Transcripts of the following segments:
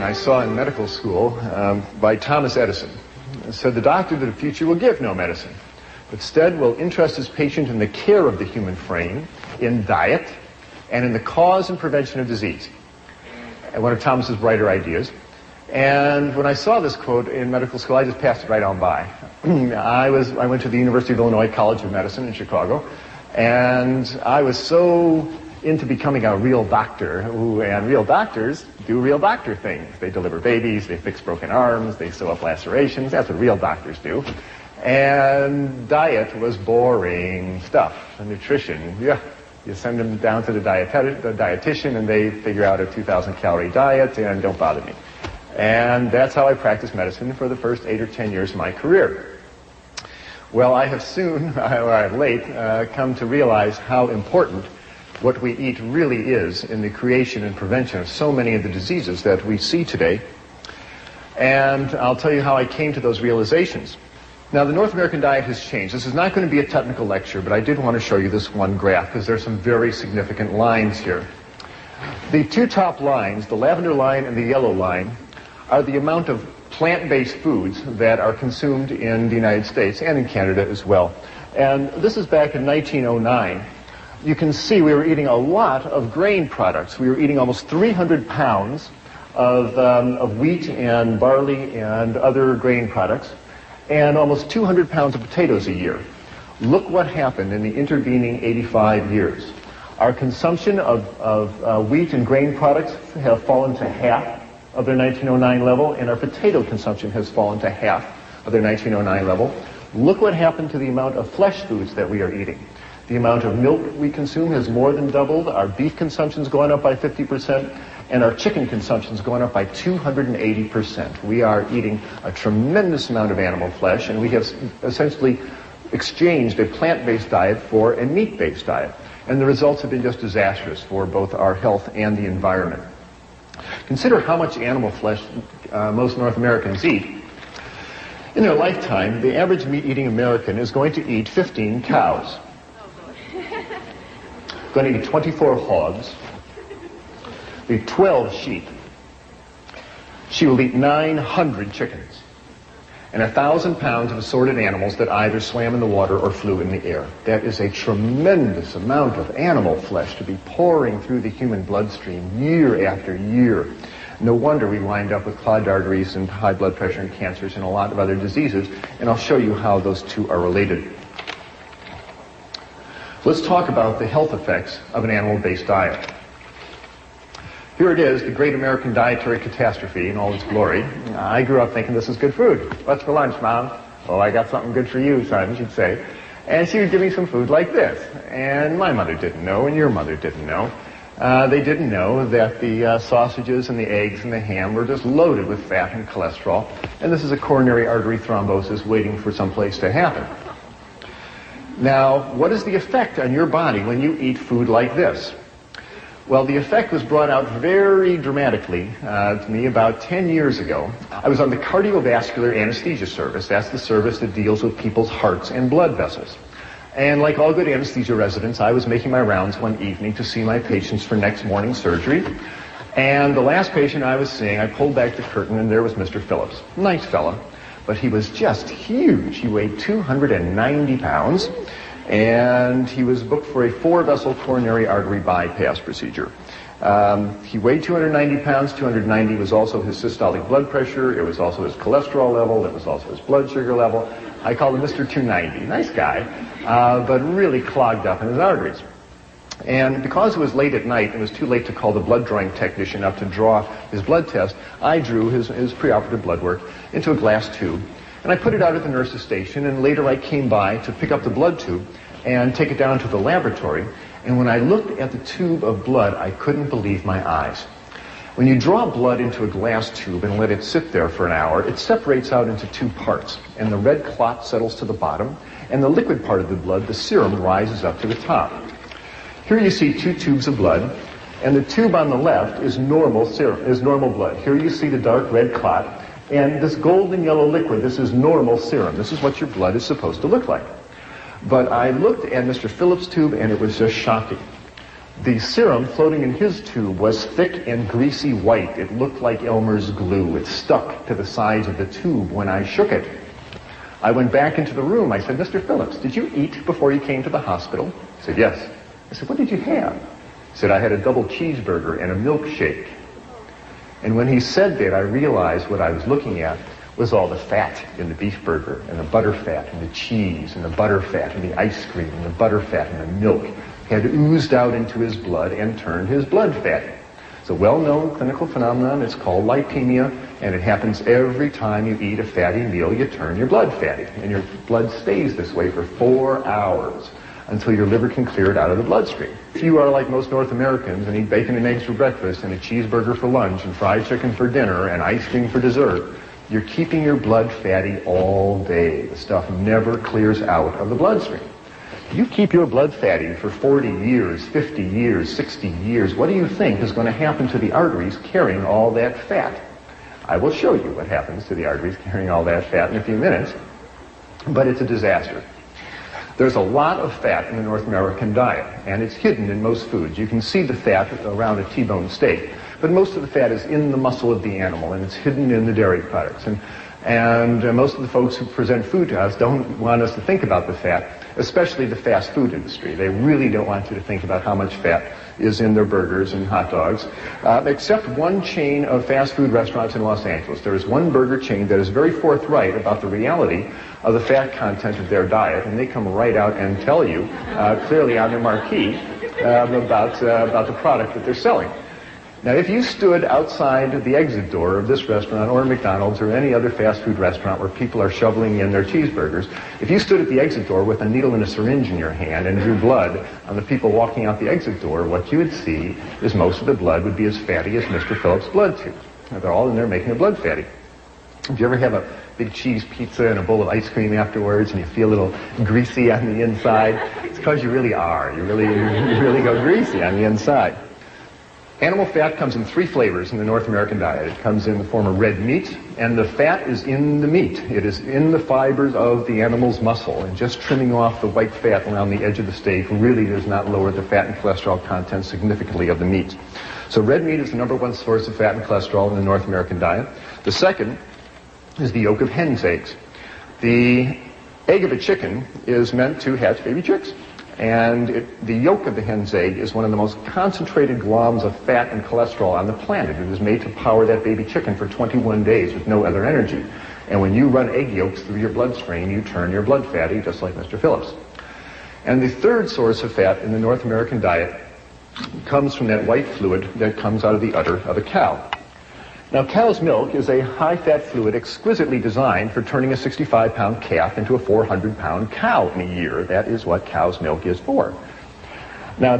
quotation I saw in medical school by Thomas Edison. It said, "The doctor of the future will give no medicine, but instead will interest his patient in the care of the human frame, in diet, and in the cause and prevention of disease." And one of Thomas's brighter ideas. And when I saw this quote in medical school, I just passed it right on by. I went to the University of Illinois College of Medicine in Chicago, and I was so into becoming a real doctor, and real doctors do real doctor things. They deliver babies, they fix broken arms, they sew up lacerations. That's what real doctors do. And diet was boring stuff. And nutrition, yeah, you send them down to the dietitian, and they figure out a 2,000 calorie diet, and don't bother me. And that's how I practiced medicine for the first 8 or 10 years of my career. Well, I have soon, or I have late, come to realize how important what we eat really is in the creation and prevention of so many of the diseases that we see today. And I'll tell you how I came to those realizations. Now, the North American diet has changed. This is not going to be a technical lecture, but I did want to show you this one graph because there are some very significant lines here. The two top lines, the lavender line and the yellow line, are the amount of plant-based foods that are consumed in the United States and in Canada as well. And this is back in 1909. You can see we were eating a lot of grain products. We were eating almost 300 pounds of wheat and barley and other grain products, and almost 200 pounds of potatoes a year. Look what happened in the intervening 85 years. Our consumption of wheat and grain products have fallen to half of their 1909 level, and our potato consumption has fallen to half of their 1909 level. Look what happened to the amount of flesh foods that we are eating. The amount of milk we consume has more than doubled. Our beef consumption's gone up by 50%, and our chicken consumption's gone up by 280%. We are eating a tremendous amount of animal flesh, and we have essentially exchanged a plant-based diet for a meat-based diet. And the results have been just disastrous for both our health and the environment. Consider how much animal flesh most North Americans eat. In their lifetime, the average meat-eating American is going to eat 15 cows. Going to eat 24 hogs, eat 12 sheep. She will eat 900 chickens and 1,000 pounds of assorted animals that either swam in the water or flew in the air. That is a tremendous amount of animal flesh to be pouring through the human bloodstream year after year. No wonder we wind up with clogged arteries and high blood pressure and cancers and a lot of other diseases, and I'll show you how those two are related. Let's talk about the health effects of an animal-based diet. Here it is, the great American dietary catastrophe in all its glory. I grew up thinking this is good food. What's for lunch, Mom? Oh, I got something good for you, son, she'd say. And she would give me some food like this. And my mother didn't know, and your mother didn't know. They didn't know that the sausages and the eggs and the ham were just loaded with fat and cholesterol. And this is a coronary artery thrombosis waiting for some place to happen. Now, what is the effect on your body when you eat food like this? Well, the effect was brought out very dramatically to me about 10 years ago. I was on the cardiovascular anesthesia service. That's the service that deals with people's hearts and blood vessels. And like all good anesthesia residents, I was making my rounds one evening to see my patients for next morning's surgery. And the last patient I was seeing, I pulled back the curtain, and there was Mr. Phillips. Nice fella. But he was just huge. He weighed 290 pounds, and he was booked for a 4-vessel coronary artery bypass procedure. He weighed 290 pounds. 290 was also his systolic blood pressure. It was also his cholesterol level. It was also his blood sugar level. I called him Mr. 290. Nice guy, but really clogged up in his arteries. And because it was late at night, it was too late to call the blood drawing technician up to draw his blood test, I drew his preoperative blood work into a glass tube, and I put it out at the nurse's station, and later I came by to pick up the blood tube and take it down to the laboratory, and when I looked at the tube of blood, I couldn't believe my eyes. When you draw blood into a glass tube and let it sit there for an hour, it separates out into two parts, and the red clot settles to the bottom, and the liquid part of the blood, the serum, rises up to the top. Here you see two tubes of blood, and the tube on the left is normal serum, is normal blood. Here you see the dark red clot, and this golden yellow liquid, this is normal serum. This is what your blood is supposed to look like. But I looked at Mr. Phillips' tube, and it was just shocking. The serum floating in his tube was thick and greasy white. It looked like Elmer's glue. It stuck to the sides of the tube when I shook it. I went back into the room. I said, Mr. Phillips, did you eat before you came to the hospital? He said, yes. I said, what did you have? He said, I had a double cheeseburger and a milkshake. And when he said that, I realized what I was looking at was all the fat in the beef burger, and the butter fat, and the cheese, and the butter fat, and the ice cream, and the butter fat, and the milk had oozed out into his blood and turned his blood fatty. It's a well-known clinical phenomenon. It's called lipemia, and it happens every time you eat a fatty meal. You turn your blood fatty, and your blood stays this way for 4 hours until your liver can clear it out of the bloodstream. If you are like most North Americans and eat bacon and eggs for breakfast and a cheeseburger for lunch and fried chicken for dinner and ice cream for dessert, you're keeping your blood fatty all day. The stuff never clears out of the bloodstream. You keep your blood fatty for 40 years, 50 years, 60 years. What do you think is going to happen to the arteries carrying all that fat? I will show you what happens to the arteries carrying all that fat in a few minutes, but it's a disaster. There's a lot of fat in the North American diet, and it's hidden in most foods. You can see the fat around a T-bone steak, but most of the fat is in the muscle of the animal, and it's hidden in the dairy products. And most of the folks who present food to us don't want us to think about the fat, especially the fast food industry. They really don't want you to think about how much fat is in their burgers and hot dogs, except one chain of fast food restaurants in Los Angeles. There is one burger chain that is very forthright about the reality of the fat content of their diet, and they come right out and tell you clearly on their marquee about the product that they're selling. Now, if you stood outside the exit door of this restaurant or McDonald's or any other fast food restaurant where people are shoveling in their cheeseburgers, if you stood at the exit door with a needle and a syringe in your hand and drew blood on the people walking out the exit door, what you would see is most of the blood would be as fatty as Mr. Phillips' blood tube. Now, they're all in there making the blood fatty. If you ever have a big cheese pizza and a bowl of ice cream afterwards and you feel a little greasy on the inside, it's because you really are. You really go greasy on the inside. Animal fat comes in 3 flavors in the North American diet. It comes in the form of red meat, and the fat is in the meat. It is in the fibers of the animal's muscle, and just trimming off the white fat around the edge of the steak really does not lower the fat and cholesterol content significantly of the meat. So red meat is the #1 source of fat and cholesterol in the North American diet. The second is the yolk of hen's eggs. The egg of a chicken is meant to hatch baby chicks. And the yolk of the hen's egg is one of the most concentrated globs of fat and cholesterol on the planet. It is made to power that baby chicken for 21 days with no other energy. And when you run egg yolks through your bloodstream, you turn your blood fatty, just like Mr. Phillips. And the third source of fat in the North American diet comes from that white fluid that comes out of the udder of a cow. Now, cow's milk is a high-fat fluid exquisitely designed for turning a 65-pound calf into a 400-pound cow in a year. That is what cow's milk is for. Now,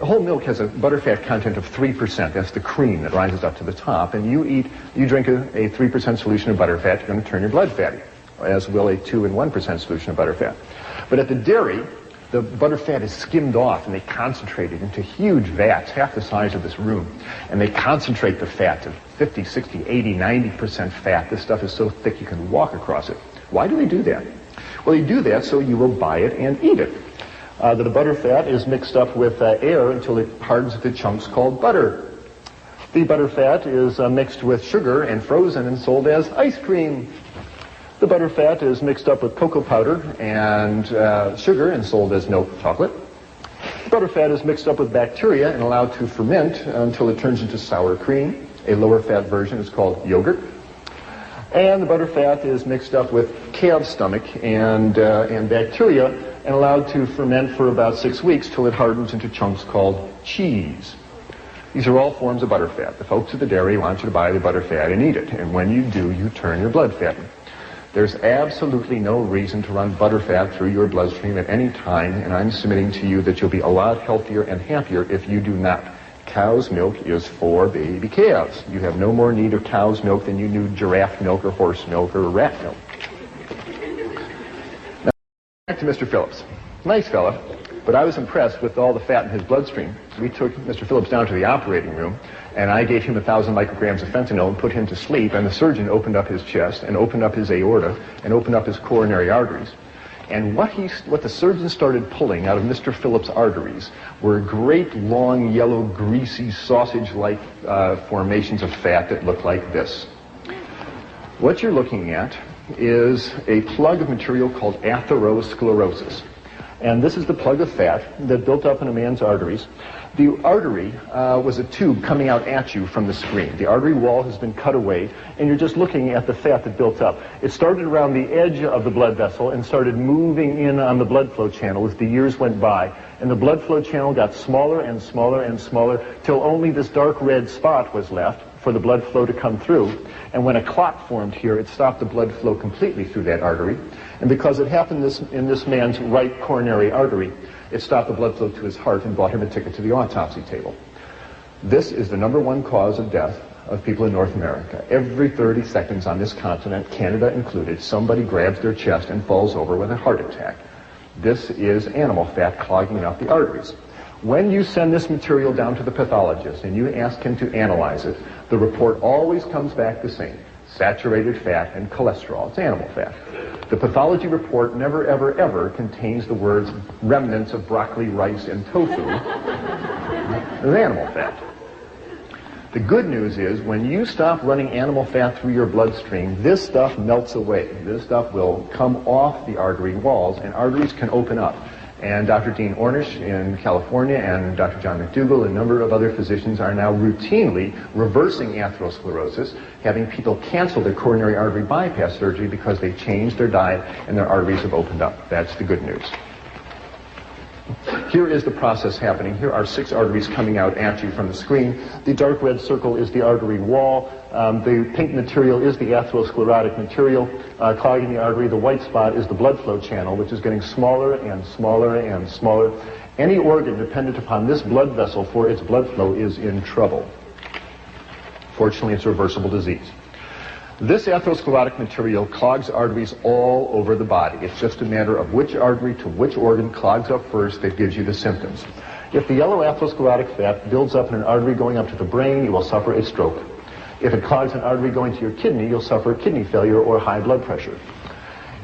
whole milk has a butterfat content of 3%. That's the cream that rises up to the top. And you drink a 3% solution of butterfat, you're going to turn your blood fatty, as will a 2 and 1% solution of butterfat. But at the dairy, the butterfat is skimmed off and they concentrate it into huge vats, half the size of this room. And they concentrate the fat to 50, 60, 80, 90% fat. This stuff is so thick you can walk across it. Why do they do that? Well, they do that so you will buy it and eat it. The butterfat is mixed up with air until it hardens into chunks called butter. The butterfat is mixed with sugar and frozen and sold as ice cream. The butterfat is mixed up with cocoa powder and sugar and sold as milk chocolate. Butterfat is mixed up with bacteria and allowed to ferment until it turns into sour cream. A lower fat version is called yogurt. And the butterfat is mixed up with calf's stomach and bacteria and allowed to ferment for about 6 weeks till it hardens into chunks called cheese. These are all forms of butterfat. The folks at the dairy want you to buy the butterfat and eat it. And when you do, you turn your blood fatty. There's absolutely no reason to run butterfat through your bloodstream at any time, and I'm submitting to you that you'll be a lot healthier and happier if you do not. Cow's milk is for baby calves. You have no more need of cow's milk than you do giraffe milk or horse milk or rat milk. Now, back to Mr. Phillips. Nice fella, but I was impressed with all the fat in his bloodstream. We took Mr. Phillips down to the operating room, and I gave him 1,000 micrograms of fentanyl and put him to sleep, and the surgeon opened up his chest and opened up his aorta and opened up his coronary arteries. And what the surgeon started pulling out of Mr. Phillips' arteries were great, long, yellow, greasy, sausage-like formations of fat that looked like this. What you're looking at is a plug of material called atherosclerosis. And this is the plug of fat that built up in a man's arteries. The artery was a tube coming out at you from the screen. The artery wall has been cut away, and you're just looking at the fat that built up. It started around the edge of the blood vessel and started moving in on the blood flow channel as the years went by. And the blood flow channel got smaller and smaller and smaller till only this dark red spot was left for the blood flow to come through. And when a clot formed here, it stopped the blood flow completely through that artery. And because it happened in this man's right coronary artery, it stopped the blood flow to his heart and bought him a ticket to the autopsy table. This is the #1 cause of death of people in North America. Every 30 seconds on this continent, Canada included, somebody grabs their chest and falls over with a heart attack. This is animal fat clogging up the arteries. When you send this material down to the pathologist and you ask him to analyze it, the report always comes back the same: saturated fat and cholesterol. It's animal fat. The pathology report never, ever, ever contains the words remnants of broccoli, rice, and tofu. It's animal fat. The good news is when you stop running animal fat through your bloodstream, this stuff melts away. This stuff will come off the artery walls, and arteries can open up. And Dr. Dean Ornish in California and Dr. John McDougall and a number of other physicians are now routinely reversing atherosclerosis, having people cancel their coronary artery bypass surgery because they changed their diet and their arteries have opened up. That's the good news. Here is the process happening. Here are 6 arteries coming out at you from the screen. The dark red circle is the artery wall. The pink material is the atherosclerotic material clogging the artery. The white spot is the blood flow channel, which is getting smaller and smaller and smaller. Any organ dependent upon this blood vessel for its blood flow is in trouble. Fortunately, it's a reversible disease. This atherosclerotic material clogs arteries all over the body. It's just a matter of which artery to which organ clogs up first that gives you the symptoms. If the yellow atherosclerotic fat builds up in an artery going up to the brain, you will suffer a stroke. If it clogs an artery going to your kidney, you'll suffer kidney failure or high blood pressure.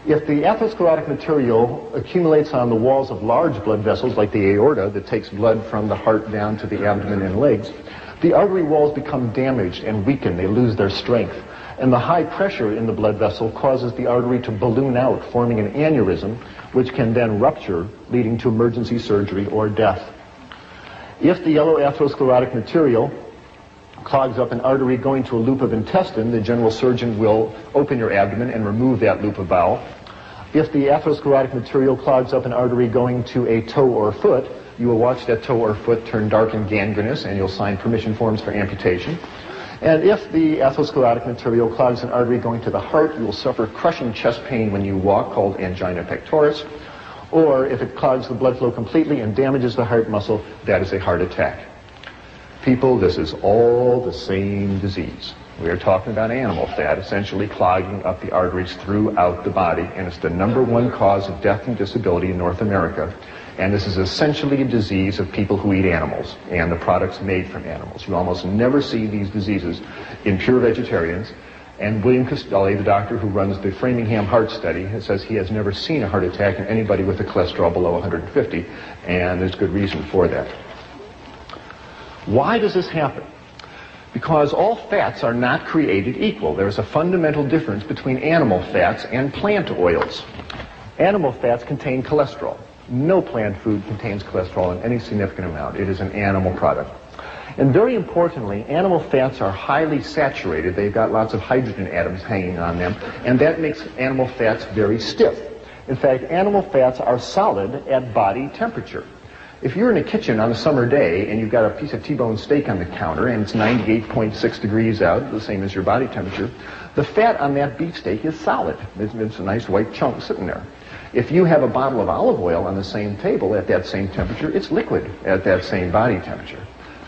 If the atherosclerotic material accumulates on the walls of large blood vessels like the aorta that takes blood from the heart down to the abdomen and legs, the artery walls become damaged and weaken. They lose their strength. And the high pressure in the blood vessel causes the artery to balloon out, forming an aneurysm, which can then rupture, leading to emergency surgery or death. If the yellow atherosclerotic material clogs up an artery going to a loop of intestine, the general surgeon will open your abdomen and remove that loop of bowel. If the atherosclerotic material clogs up an artery going to a toe or foot, you will watch that toe or foot turn dark and gangrenous, and you'll sign permission forms for amputation. And if the atherosclerotic material clogs an artery going to the heart, you will suffer crushing chest pain when you walk, called angina pectoris. Or if it clogs the blood flow completely and damages the heart muscle, that is a heart attack. People, this is all the same disease. We are talking about animal fat essentially clogging up the arteries throughout the body, and it's the #1 cause of death and disability in North America. And this is essentially a disease of people who eat animals and the products made from animals. You almost never see these diseases in pure vegetarians. And William Costelli, the doctor who runs the Framingham Heart Study, says he has never seen a heart attack in anybody with a cholesterol below 150, and there's good reason for that. Why does this happen? Because all fats are not created equal. There's a fundamental difference between animal fats and plant oils. Animal fats contain cholesterol. No plant food contains cholesterol in any significant amount. It is an animal product. And very importantly, animal fats are highly saturated. They've got lots of hydrogen atoms hanging on them, and that makes animal fats very stiff. In fact, animal fats are solid at body temperature. If you're in a kitchen on a summer day and you've got a piece of T-bone steak on the counter and it's 98.6 degrees out, the same as your body temperature, the fat on that beefsteak is solid. It's a nice white chunk sitting there. If you have a bottle of olive oil on the same table at that same temperature, it's liquid at that same body temperature.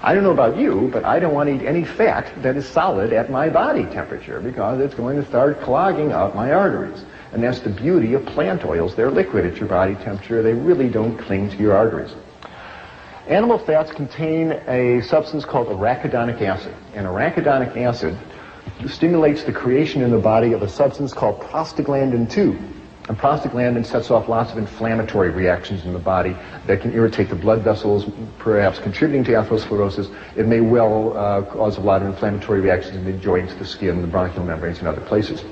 I don't know about you, but I don't want to eat any fat that is solid at my body temperature because it's going to start clogging up my arteries. And that's the beauty of plant oils. They're liquid at your body temperature. They really don't cling to your arteries. Animal fats contain a substance called arachidonic acid. And arachidonic acid stimulates the creation in the body of a substance called prostaglandin 2. And prostaglandin sets off lots of inflammatory reactions in the body that can irritate the blood vessels, perhaps contributing to atherosclerosis. It may well cause a lot of inflammatory reactions in the joints, the skin, the bronchial membranes, and other places.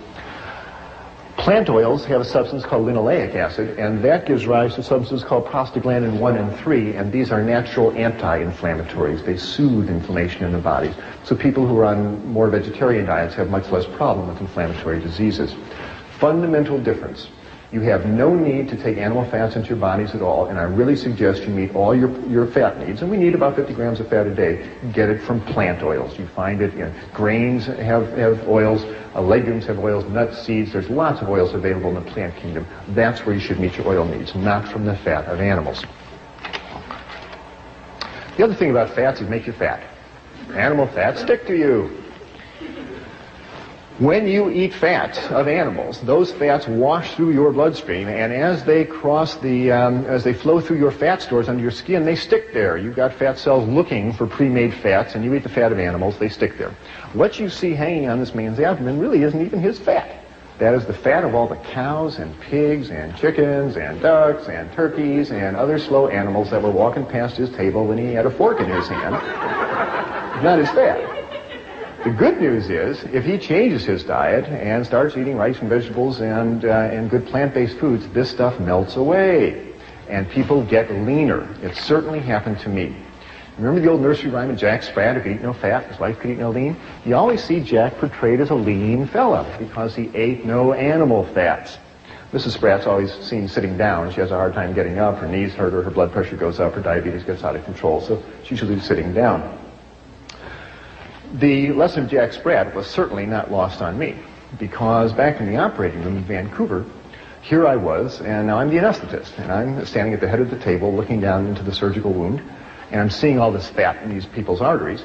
Plant oils have a substance called linoleic acid, and that gives rise to substances called prostaglandin 1 and 3, and these are natural anti-inflammatories. They soothe inflammation in the body. So people who are on more vegetarian diets have much less problem with inflammatory diseases. Fundamental difference. You have no need to take animal fats into your bodies at all, and I really suggest you meet all your fat needs, and we need about 50 grams of fat a day. Get it from plant oils. You find it in grains have oils, legumes have oils, nuts, seeds. There's lots of oils available in the plant kingdom. That's where you should meet your oil needs, not from the fat of animals. The other thing about fats is make you fat. Animal fats stick to you. When you eat fats of animals, those fats wash through your bloodstream, and as they cross as they flow through your fat stores under your skin, they stick there. You've got fat cells looking for pre-made fats, and you eat the fat of animals, they stick there. What you see hanging on this man's abdomen really isn't even his fat. That is the fat of all the cows and pigs and chickens and ducks and turkeys and other slow animals that were walking past his table when he had a fork in his hand. Not his fat. The good news is, if he changes his diet and starts eating rice and vegetables and good plant-based foods, this stuff melts away, and people get leaner. It certainly happened to me. Remember the old nursery rhyme of Jack Sprat, "If he eat no fat, his wife could eat no lean"? You always see Jack portrayed as a lean fella because he ate no animal fats. Mrs. Sprat's always seen sitting down. She has a hard time getting up. Her knees hurt her, her blood pressure goes up, her diabetes gets out of control, so she's usually sitting down. The lesson of Jack Sprat was certainly not lost on me, because back in the operating room in Vancouver, here I was, and now I'm the anesthetist, and I'm standing at the head of the table looking down into the surgical wound, and I'm seeing all this fat in these people's arteries.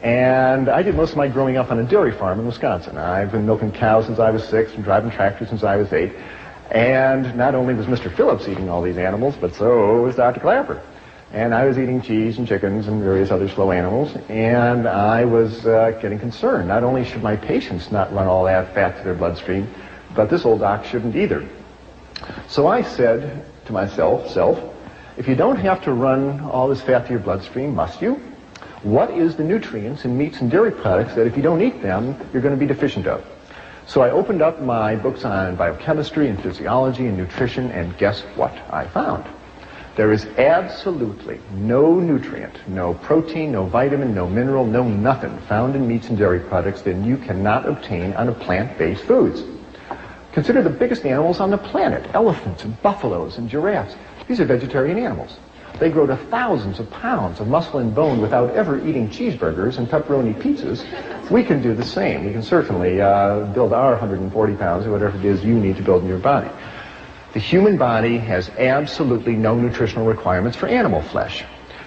And I did most of my growing up on a dairy farm in Wisconsin. I've been milking cows since I was 6 and driving tractors since I was 8. And not only was Mr. Phillips eating all these animals, but so was Dr. Klaper. And I was eating cheese and chickens and various other slow animals, and I was getting concerned. Not only should my patients not run all that fat to their bloodstream, but this old doc shouldn't either. So I said to myself, if you don't have to run all this fat to your bloodstream, must you? What is the nutrients in meats and dairy products that if you don't eat them, you're going to be deficient of? So I opened up my books on biochemistry and physiology and nutrition, and guess what I found? There is absolutely no nutrient, no protein, no vitamin, no mineral, no nothing found in meats and dairy products that you cannot obtain on a plant-based foods. Consider the biggest animals on the planet, elephants and buffaloes and giraffes. These are vegetarian animals. They grow to thousands of pounds of muscle and bone without ever eating cheeseburgers and pepperoni pizzas. We can do the same. We can certainly build our 140 pounds or whatever it is you need to build in your body. The human body has absolutely no nutritional requirements for animal flesh.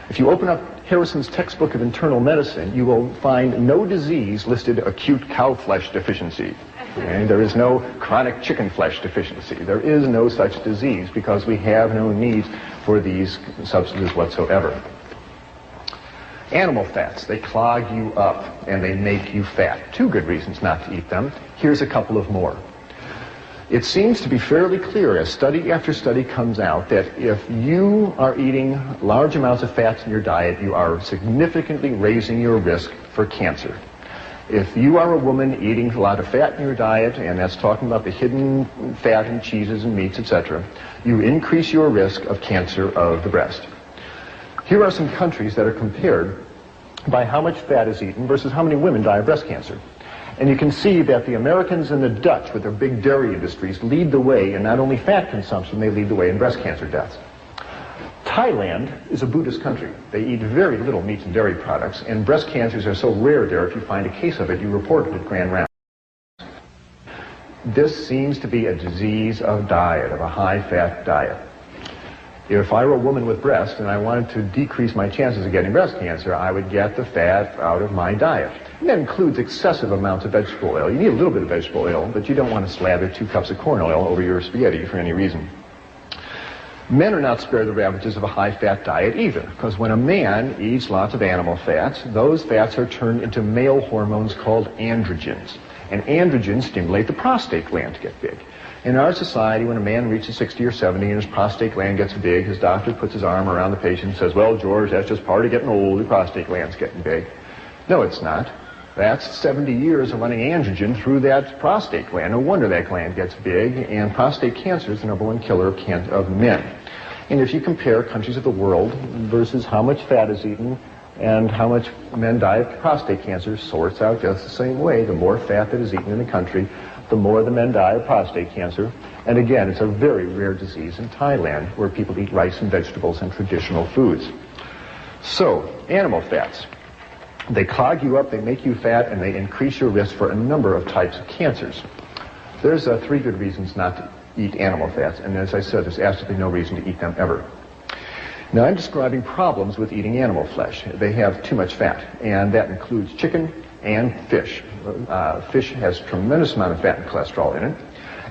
If you open up Harrison's textbook of internal medicine, you will find no disease listed acute cow flesh deficiency. Okay? There is no chronic chicken flesh deficiency. There is no such disease because we have no need for these substances whatsoever. Animal fats, they clog you up and they make you fat. 2 good reasons not to eat them. Here's a couple of more. It seems to be fairly clear as study after study comes out that if you are eating large amounts of fats in your diet, you are significantly raising your risk for cancer. If you are a woman eating a lot of fat in your diet, and that's talking about the hidden fat in cheeses and meats, etc., you increase your risk of cancer of the breast. Here are some countries that are compared by how much fat is eaten versus how many women die of breast cancer. And you can see that the Americans and the Dutch, with their big dairy industries, lead the way in not only fat consumption, they lead the way in breast cancer deaths. Thailand is a Buddhist country. They eat very little meat and dairy products, and breast cancers are so rare there, if you find a case of it, you report it at Grand Rounds. This seems to be a disease of diet, of a high-fat diet. If I were a woman with breasts and I wanted to decrease my chances of getting breast cancer, I would get the fat out of my diet. And that includes excessive amounts of vegetable oil. You need a little bit of vegetable oil, but you don't want to slather 2 cups of corn oil over your spaghetti for any reason. Men are not spared the ravages of a high-fat diet either, because when a man eats lots of animal fats, those fats are turned into male hormones called androgens. And androgens stimulate the prostate gland to get big. In our society, when a man reaches 60 or 70 and his prostate gland gets big, his doctor puts his arm around the patient and says, well, George, that's just part of getting old, your prostate gland's getting big. No, it's not. That's 70 years of running androgen through that prostate gland. No wonder that gland gets big, and prostate cancer is the #1 killer of men. And if you compare countries of the world versus how much fat is eaten and how much men die of prostate cancer, sorts out just the same way. The more fat that is eaten in the country, the more the men die of prostate cancer. And again, it's a very rare disease in Thailand, where people eat rice and vegetables and traditional foods. So, animal fats. They clog you up, they make you fat, and they increase your risk for a number of types of cancers. There's 3 good reasons not to eat animal fats, and as I said, there's absolutely no reason to eat them ever. Now, I'm describing problems with eating animal flesh. They have too much fat, and that includes chicken and fish. Fish has a tremendous amount of fat and cholesterol in it,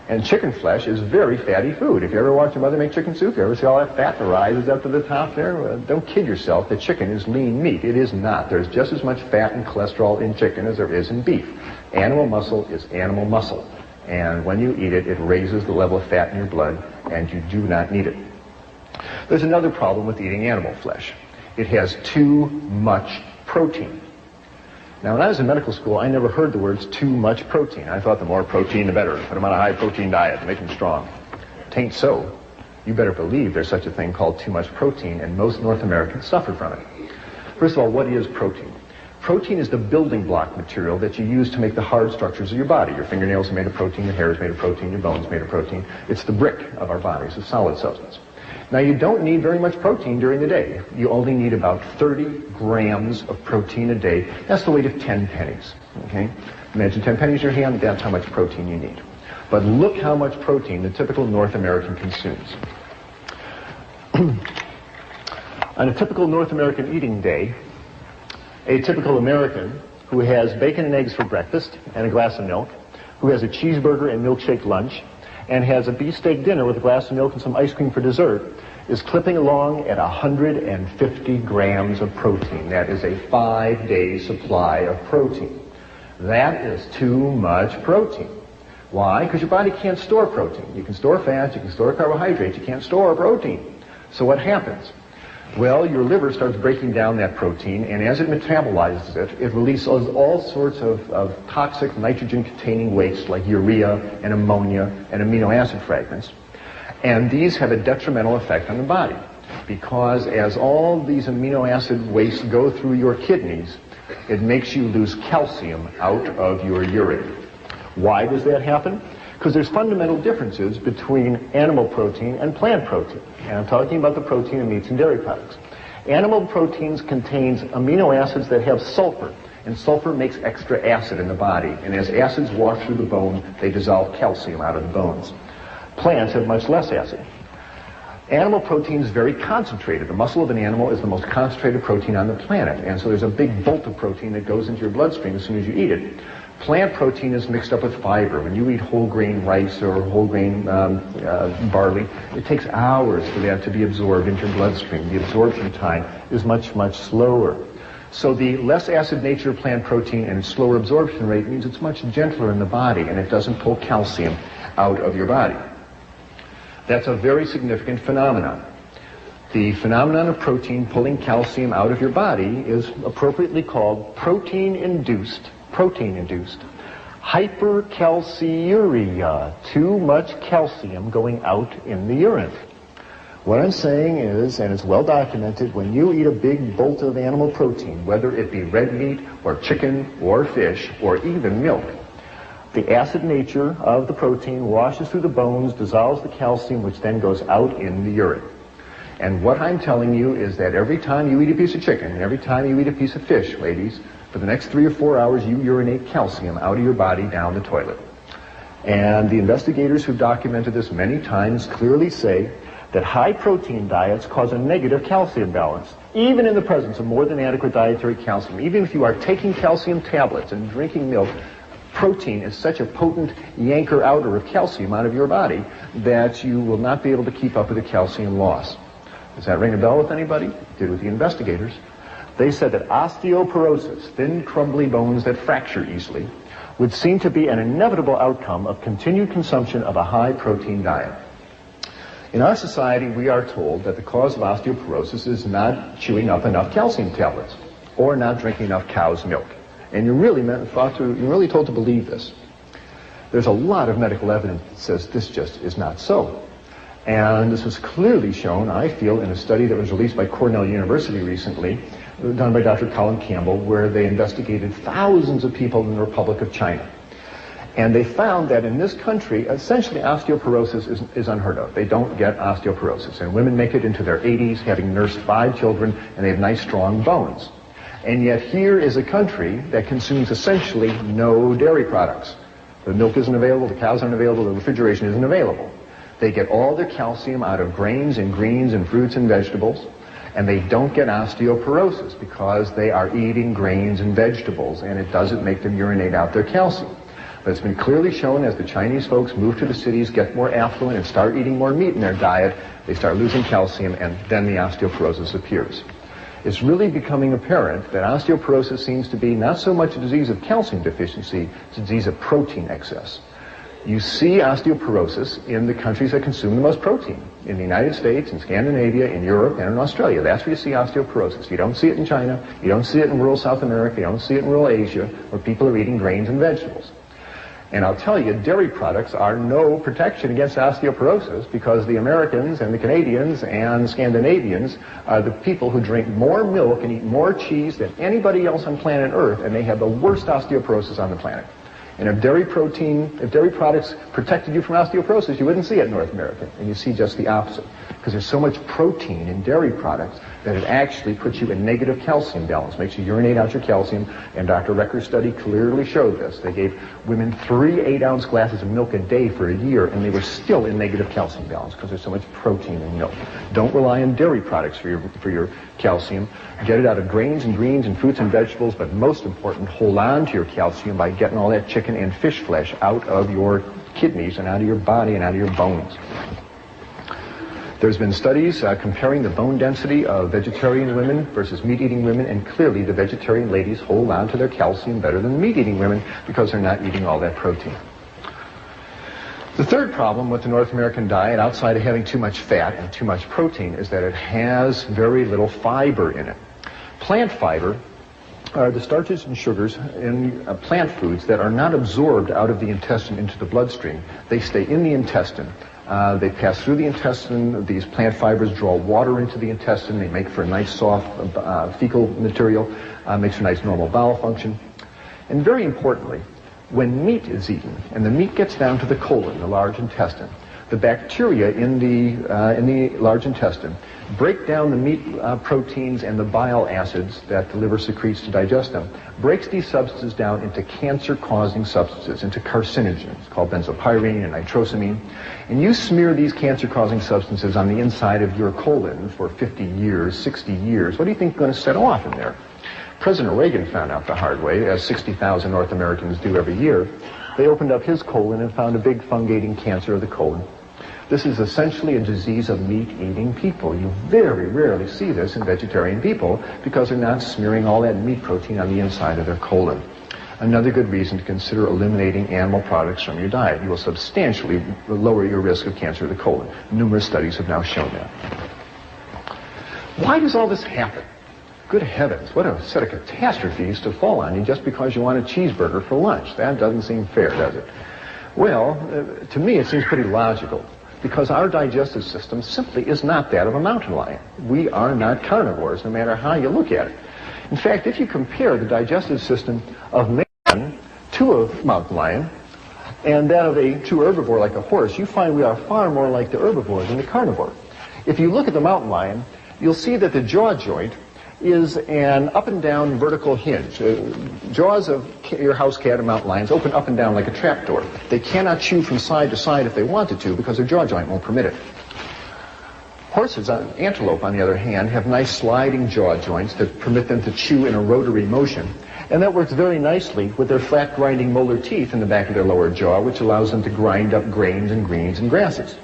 and chicken flesh is very fatty food. If you ever watch your mother make chicken soup, you ever see all that fat that rises up to the top there? Well, don't kid yourself that chicken is lean meat. It is not. There's just as much fat and cholesterol in chicken as there is in beef. Animal muscle is animal muscle, and when you eat it, it raises the level of fat in your blood, and you do not need it. There's another problem with eating animal flesh. It has too much protein. Now, when I was in medical school, I never heard the words too much protein. I thought the more protein, the better. Put them on a high-protein diet and make them strong. Tain't so. You better believe there's such a thing called too much protein, and most North Americans suffer from it. First of all, what is protein? Protein is the building block material that you use to make the hard structures of your body. Your fingernails are made of protein, your hair is made of protein, your bones are made of protein. It's the brick of our bodies, a solid substance. Now, you don't need very much protein during the day. You only need about 30 grams of protein a day. That's the weight of 10 pennies, okay? Imagine 10 pennies in your hand, that's how much protein you need. But look how much protein the typical North American consumes. On a typical North American eating day, a typical American who has bacon and eggs for breakfast and a glass of milk, who has a cheeseburger and milkshake lunch, and has a beefsteak dinner with a glass of milk and some ice cream for dessert, is clipping along at 150 grams of protein. That is a 5-day supply of protein. That is too much protein. Why? Because your body can't store protein. You can store fats, you can store carbohydrates, you can't store protein. So what happens? Well, your liver starts breaking down that protein, and as it metabolizes it, it releases all sorts of toxic nitrogen-containing waste like urea and ammonia and amino acid fragments. And these have a detrimental effect on the body, because as all these amino acid wastes go through your kidneys, it makes you lose calcium out of your urine. Why does that happen? Because there's fundamental differences between animal protein and plant protein. And I'm talking about the protein in meats and dairy products. Animal proteins contains amino acids that have sulfur, and sulfur makes extra acid in the body. And as acids wash through the bone, they dissolve calcium out of the bones. Plants have much less acid. Animal protein is very concentrated. The muscle of an animal is the most concentrated protein on the planet, and so there's a big bolt of protein that goes into your bloodstream as soon as you eat it. Plant protein is mixed up with fiber. When you eat whole grain rice or whole grain barley, it takes hours for that to be absorbed into your bloodstream. The absorption time is much, much slower. So the less acid nature of plant protein and its slower absorption rate means it's much gentler in the body, and it doesn't pull calcium out of your body. That's a very significant phenomenon. The phenomenon of protein pulling calcium out of your body is appropriately called protein-induced hypercalciuria, too much calcium going out in the urine. What I'm saying is, and it's well documented, when you eat a big bolt of animal protein, whether it be red meat or chicken or fish or even milk, the acid nature of the protein washes through the bones, dissolves the calcium, which then goes out in the urine. And what I'm telling you is that every time you eat a piece of chicken, and every time you eat a piece of fish, ladies, for the next 3 or 4 hours, you urinate calcium out of your body down the toilet. And the investigators who've documented this many times clearly say that high protein diets cause a negative calcium balance, even in the presence of more than adequate dietary calcium. Even if you are taking calcium tablets and drinking milk, protein is such a potent yanker-outer of calcium out of your body that you will not be able to keep up with the calcium loss. Does that ring a bell with anybody? It did with the investigators. They said that osteoporosis, thin, crumbly bones that fracture easily, would seem to be an inevitable outcome of continued consumption of a high-protein diet. In our society, we are told that the cause of osteoporosis is not chewing up enough calcium tablets or not drinking enough cow's milk. And you're really told to believe this. There's a lot of medical evidence that says this just is not so. And this was clearly shown, I feel, in a study that was released by Cornell University recently, done by Dr. Colin Campbell, where they investigated thousands of people in the Republic of China. And they found that in this country, essentially osteoporosis is unheard of. They don't get osteoporosis. And women make it into their 80s, having nursed 5 children, and they have nice, strong bones. And yet here is a country that consumes essentially no dairy products. The milk isn't available, the cows aren't available, the refrigeration isn't available. They get all their calcium out of grains and greens and fruits and vegetables, and they don't get osteoporosis because they are eating grains and vegetables, and it doesn't make them urinate out their calcium. But it's been clearly shown as the Chinese folks move to the cities, get more affluent, and start eating more meat in their diet, they start losing calcium, and then the osteoporosis appears. It's really becoming apparent that osteoporosis seems to be not so much a disease of calcium deficiency, it's a disease of protein excess. You see osteoporosis in the countries that consume the most protein. In the United States, in Scandinavia, in Europe, and in Australia. That's where you see osteoporosis. You don't see it in China, you don't see it in rural South America, you don't see it in rural Asia, where people are eating grains and vegetables. And I'll tell you, dairy products are no protection against osteoporosis because the Americans and the Canadians and Scandinavians are the people who drink more milk and eat more cheese than anybody else on planet Earth, and they have the worst osteoporosis on the planet. And if dairy products protected you from osteoporosis, you wouldn't see it in North America. And you see just the opposite. Because there's so much protein in dairy products that it actually puts you in negative calcium balance, makes you urinate out your calcium. And Dr. Recker's study clearly showed this. They gave women 3 8-ounce glasses of milk a day for a year, and they were still in negative calcium balance because there's so much protein in milk. Don't rely on dairy products for your calcium. Get it out of grains and greens and fruits and vegetables, but most important, hold on to your calcium by getting all that chicken and fish flesh out of your kidneys and out of your body and out of your bones. There's been studies comparing the bone density of vegetarian women versus meat-eating women, and clearly the vegetarian ladies hold on to their calcium better than the meat-eating women because they're not eating all that protein. The third problem with the North American diet, outside of having too much fat and too much protein, is that it has very little fiber in it. Plant fiber are the starches and sugars in plant foods that are not absorbed out of the intestine into the bloodstream. They stay in the intestine. They pass through the intestine. These plant fibers draw water into the intestine. They make for a nice soft fecal material, makes for nice normal bowel function. And very importantly, when meat is eaten, and the meat gets down to the colon, the large intestine, the bacteria in the large intestine break down the meat proteins and the bile acids that the liver secretes to digest them, breaks these substances down into cancer-causing substances, into carcinogens called benzopyrene and nitrosamine. And you smear these cancer-causing substances on the inside of your colon for 50 years, 60 years. What do you think is going to set off in there? President Reagan found out the hard way, as 60,000 North Americans do every year. They opened up his colon and found a big fungating cancer of the colon. This is essentially a disease of meat-eating people. You very rarely see this in vegetarian people because they're not smearing all that meat protein on the inside of their colon. Another good reason to consider eliminating animal products from your diet. You will substantially lower your risk of cancer of the colon. Numerous studies have now shown that. Why does all this happen? Good heavens, what a set of catastrophes to fall on you just because you want a cheeseburger for lunch. That doesn't seem fair, does it? Well, to me it seems pretty logical, because our digestive system simply is not that of a mountain lion. We are not carnivores, no matter how you look at it. In fact, if you compare the digestive system of man to a mountain lion and that of a true herbivore like a horse, you find we are far more like the herbivore than the carnivore. If you look at the mountain lion, you'll see that the jaw joint is an up and down vertical hinge. Jaws of your house cat or mountain lions open up and down like a trapdoor. They cannot chew from side to side if they wanted to because their jaw joint won't permit it. Horses, antelope on the other hand, have nice sliding jaw joints that permit them to chew in a rotary motion. And that works very nicely with their flat grinding molar teeth in the back of their lower jaw, which allows them to grind up grains and greens and grasses.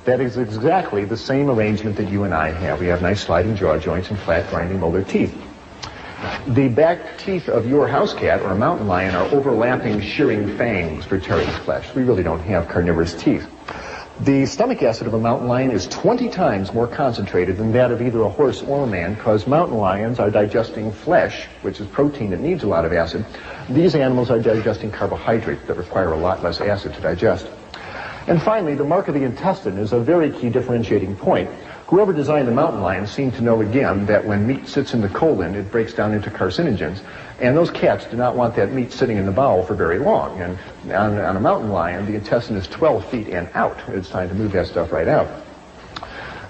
That is exactly the same arrangement that you and I have. We have nice sliding jaw joints and flat grinding molar teeth. The back teeth of your house cat or a mountain lion are overlapping shearing fangs for tearing flesh. We really don't have carnivorous teeth. The stomach acid of a mountain lion is 20 times more concentrated than that of either a horse or a man, because mountain lions are digesting flesh, which is protein that needs a lot of acid. These animals are digesting carbohydrates that require a lot less acid to digest. And finally, the mark of the intestine is a very key differentiating point. Whoever designed the mountain lion seemed to know again that when meat sits in the colon, it breaks down into carcinogens. And those cats do not want that meat sitting in the bowel for very long. And on a mountain lion, the intestine is 12 feet and out. It's time to move that stuff right out.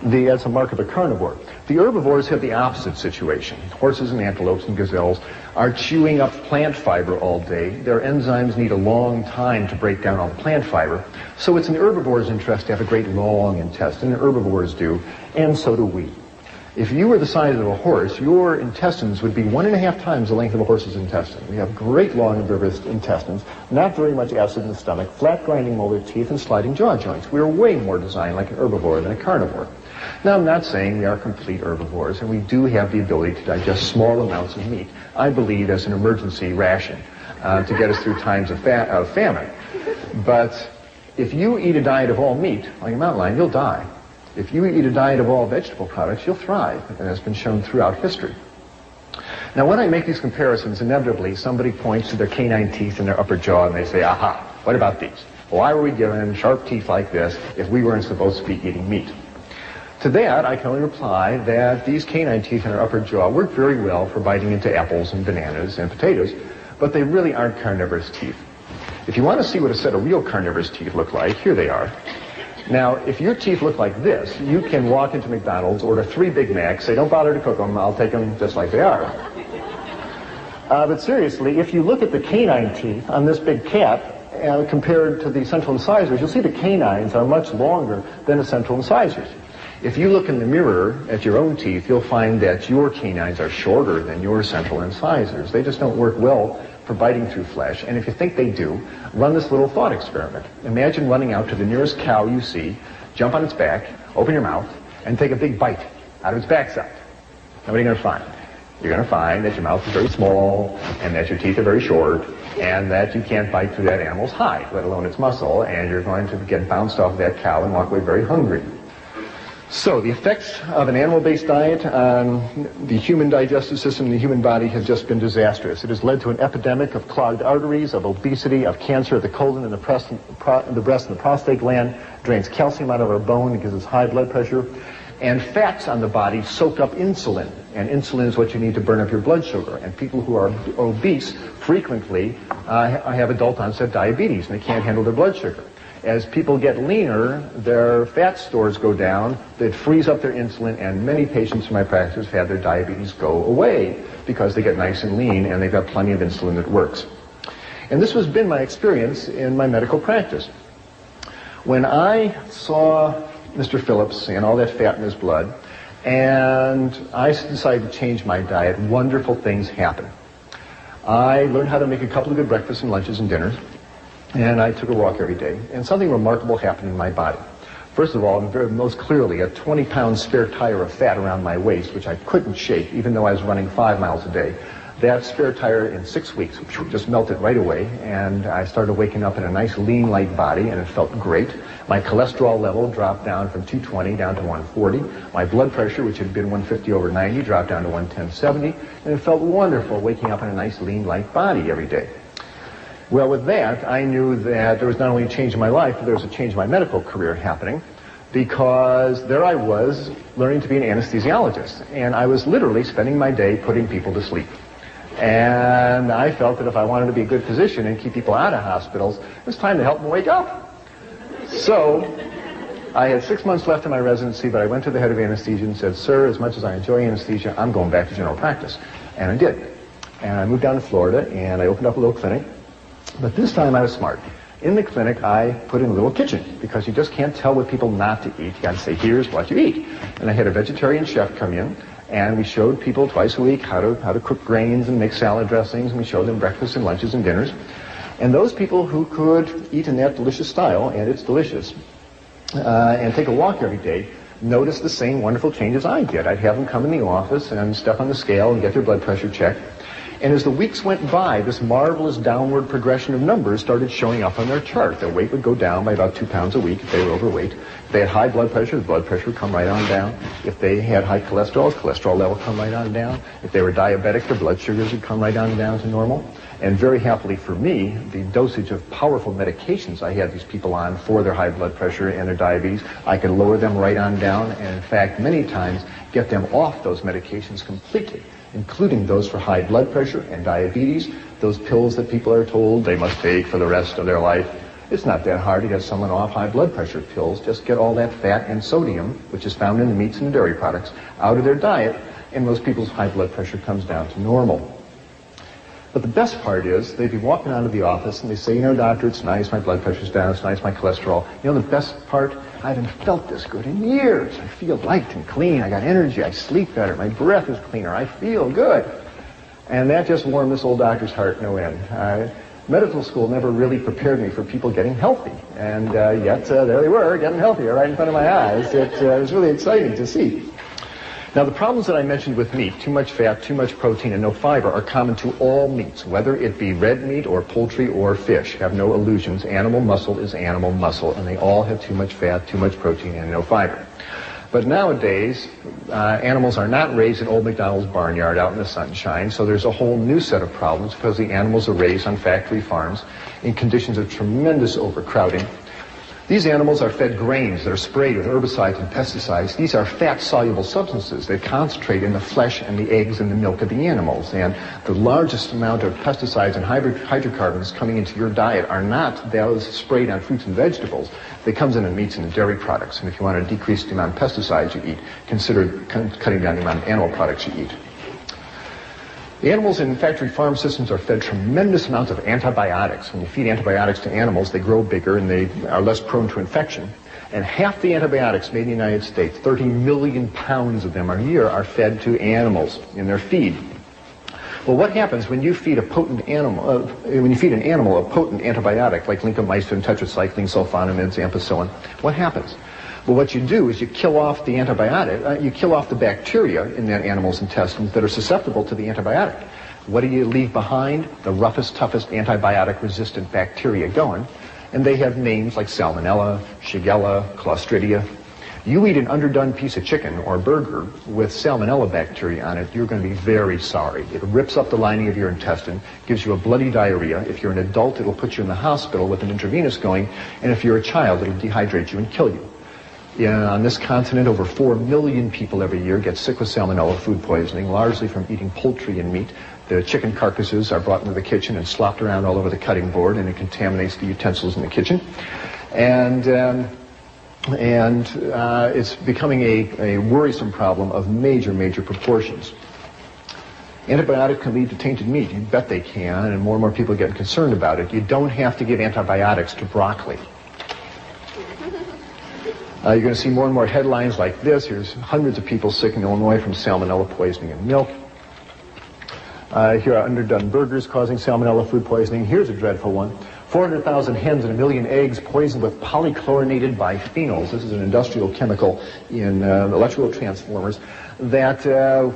That's a mark of a carnivore. The herbivores have the opposite situation. Horses and antelopes and gazelles are chewing up plant fiber all day. Their enzymes need a long time to break down all the plant fiber. So it's in the herbivore's interest to have a great long intestine. The herbivores do, and so do we. If you were the size of a horse, your intestines would be 1.5 times the length of a horse's intestine. We have great long herbivorous intestines, not very much acid in the stomach, flat grinding molar teeth, and sliding jaw joints. We are way more designed like an herbivore than a carnivore. Now, I'm not saying we are complete herbivores, and we do have the ability to digest small amounts of meat, I believe, as an emergency ration to get us through times of famine. But if you eat a diet of all meat, like a mountain lion, you'll die. If you eat a diet of all vegetable products, you'll thrive, and that's been shown throughout history. Now, when I make these comparisons, inevitably somebody points to their canine teeth in their upper jaw and they say, aha, what about these? Why were we given sharp teeth like this if we weren't supposed to be eating meat? To that, I can only reply that these canine teeth in our upper jaw work very well for biting into apples and bananas and potatoes, but they really aren't carnivorous teeth. If you want to see what a set of real carnivorous teeth look like, here they are. Now, if your teeth look like this, you can walk into McDonald's, order 3 Big Macs, say, don't bother to cook them, I'll take them just like they are. But seriously, if you look at the canine teeth on this big cat, compared to the central incisors, you'll see the canines are much longer than the central incisors. If you look in the mirror at your own teeth, you'll find that your canines are shorter than your central incisors. They just don't work well for biting through flesh. And if you think they do, run this little thought experiment. Imagine running out to the nearest cow you see, jump on its back, open your mouth, and take a big bite out of its backside. Now what are you going to find? You're going to find that your mouth is very small, and that your teeth are very short, and that you can't bite through that animal's hide, let alone its muscle, and you're going to get bounced off that cow and walk away very hungry. So the effects of an animal-based diet on the human digestive system and the human body has just been disastrous. It has led to an epidemic of clogged arteries, of obesity, of cancer of the colon and the breast and the prostate gland, drains calcium out of our bone and gives us high blood pressure. And fats on the body soak up insulin, and insulin is what you need to burn up your blood sugar. And people who are obese frequently have adult-onset diabetes, and they can't handle their blood sugar. As people get leaner, their fat stores go down, that frees up their insulin, and many patients in my practice have their diabetes go away because they get nice and lean and they've got plenty of insulin that works. And this has been my experience in my medical practice. When I saw Mr. Phillips and all that fat in his blood, and I decided to change my diet, wonderful things happened. I learned how to make a couple of good breakfasts and lunches and dinners. And I took a walk every day, and something remarkable happened in my body. First of all, most clearly, a 20-pound spare tire of fat around my waist, which I couldn't shake, even though I was running 5 miles a day. That spare tire in 6 weeks just melted right away, and I started waking up in a nice lean, light body, and it felt great. My cholesterol level dropped down from 220 down to 140. My blood pressure, which had been 150/90, dropped down to 110/70, and it felt wonderful waking up in a nice, lean, light body every day. Well, with that, I knew that there was not only a change in my life, but there was a change in my medical career happening, because there I was learning to be an anesthesiologist, and I was literally spending my day putting people to sleep. And I felt that if I wanted to be a good physician and keep people out of hospitals, it was time to help them wake up. So I had 6 months left in my residency, but I went to the head of anesthesia and said, sir, as much as I enjoy anesthesia, I'm going back to general practice. And I did. And I moved down to Florida, and I opened up a little clinic. But this time I was smart. In the clinic, I put in a little kitchen, because you just can't tell what people not to eat. You got to say, here's what you eat. And I had a vegetarian chef come in, And we showed people twice a week how to cook grains and make salad dressings, and we showed them breakfasts and lunches and dinners. And those people who could eat in that delicious style, and it's delicious, and take a walk every day, noticed the same wonderful changes I did. I'd have them come in the office and step on the scale and get their blood pressure checked. And as the weeks went by, this marvelous downward progression of numbers started showing up on their chart. Their weight would go down by about 2 pounds a week if they were overweight. If they had high blood pressure, the blood pressure would come right on down. If they had high cholesterol, the cholesterol level would come right on down. If they were diabetic, their blood sugars would come right on down to normal. And very happily for me, the dosage of powerful medications I had these people on for their high blood pressure and their diabetes, I could lower them right on down, and in fact, many times, get them off those medications completely, including those for high blood pressure and diabetes, those pills that people are told they must take for the rest of their life. It's not that hard to get someone off high blood pressure pills. Just get all that fat and sodium, which is found in the meats and the dairy products, out of their diet, and most people's high blood pressure comes down to normal. But the best part is, they'd be walking out of the office and they say, you know, doctor, it's nice, my blood pressure's down, it's nice, my cholesterol. You know, the best part, I haven't felt this good in years. I feel light and clean, I got energy, I sleep better, my breath is cleaner, I feel good. And that just warmed this old doctor's heart no end. Medical school never really prepared me for people getting healthy. And yet, there they were, getting healthier right in front of my eyes. It was really exciting to see. Now, the problems that I mentioned with meat, too much fat, too much protein, and no fiber, are common to all meats, whether it be red meat or poultry or fish. Have no illusions. Animal muscle is animal muscle, and they all have too much fat, too much protein, and no fiber. But nowadays, animals are not raised in old McDougall's barnyard out in the sunshine, so there's a whole new set of problems because the animals are raised on factory farms in conditions of tremendous overcrowding. These animals are fed grains that are sprayed with herbicides and pesticides. These are fat-soluble substances. They concentrate in the flesh and the eggs and the milk of the animals. And the largest amount of pesticides and hydrocarbons coming into your diet are not those sprayed on fruits and vegetables. They come in meats and dairy products. And if you want to decrease the amount of pesticides you eat, consider cutting down the amount of animal products you eat. The animals in factory farm systems are fed tremendous amounts of antibiotics. When you feed antibiotics to animals, they grow bigger and they are less prone to infection. And half the antibiotics made in the United States, 30 million pounds of them a year, are fed to animals in their feed. Well, what happens when you feed a potent animal, when you feed an animal a potent antibiotic like lincomycin, tetracycline, sulfonamides, ampicillin? What happens? Well, what you do is you kill off the antibiotic, you kill off the bacteria in that animal's intestines that are susceptible to the antibiotic. What do you leave behind? The roughest, toughest antibiotic-resistant bacteria going. And they have names like Salmonella, Shigella, Clostridia. You eat an underdone piece of chicken or burger with Salmonella bacteria on it, you're going to be very sorry. It rips up the lining of your intestine, gives you a bloody diarrhea. If you're an adult, it'll put you in the hospital with an intravenous going. And if you're a child, it'll dehydrate you and kill you. On this continent, over 4 million people every year get sick with salmonella food poisoning, largely from eating poultry and meat. The chicken carcasses are brought into the kitchen and slopped around all over the cutting board, and it contaminates the utensils in the kitchen. And it's becoming a worrisome problem of major, major proportions. Antibiotics can lead to tainted meat. You bet they can, and more people are getting concerned about it. You don't have to give antibiotics to broccoli. You're going to see more and more headlines like this. Here's hundreds of people sick in Illinois from salmonella poisoning in milk. Here are underdone burgers causing salmonella food poisoning. Here's a dreadful one. 400,000 hens and 1 million eggs poisoned with polychlorinated biphenyls. This is an industrial chemical in electrical transformers that,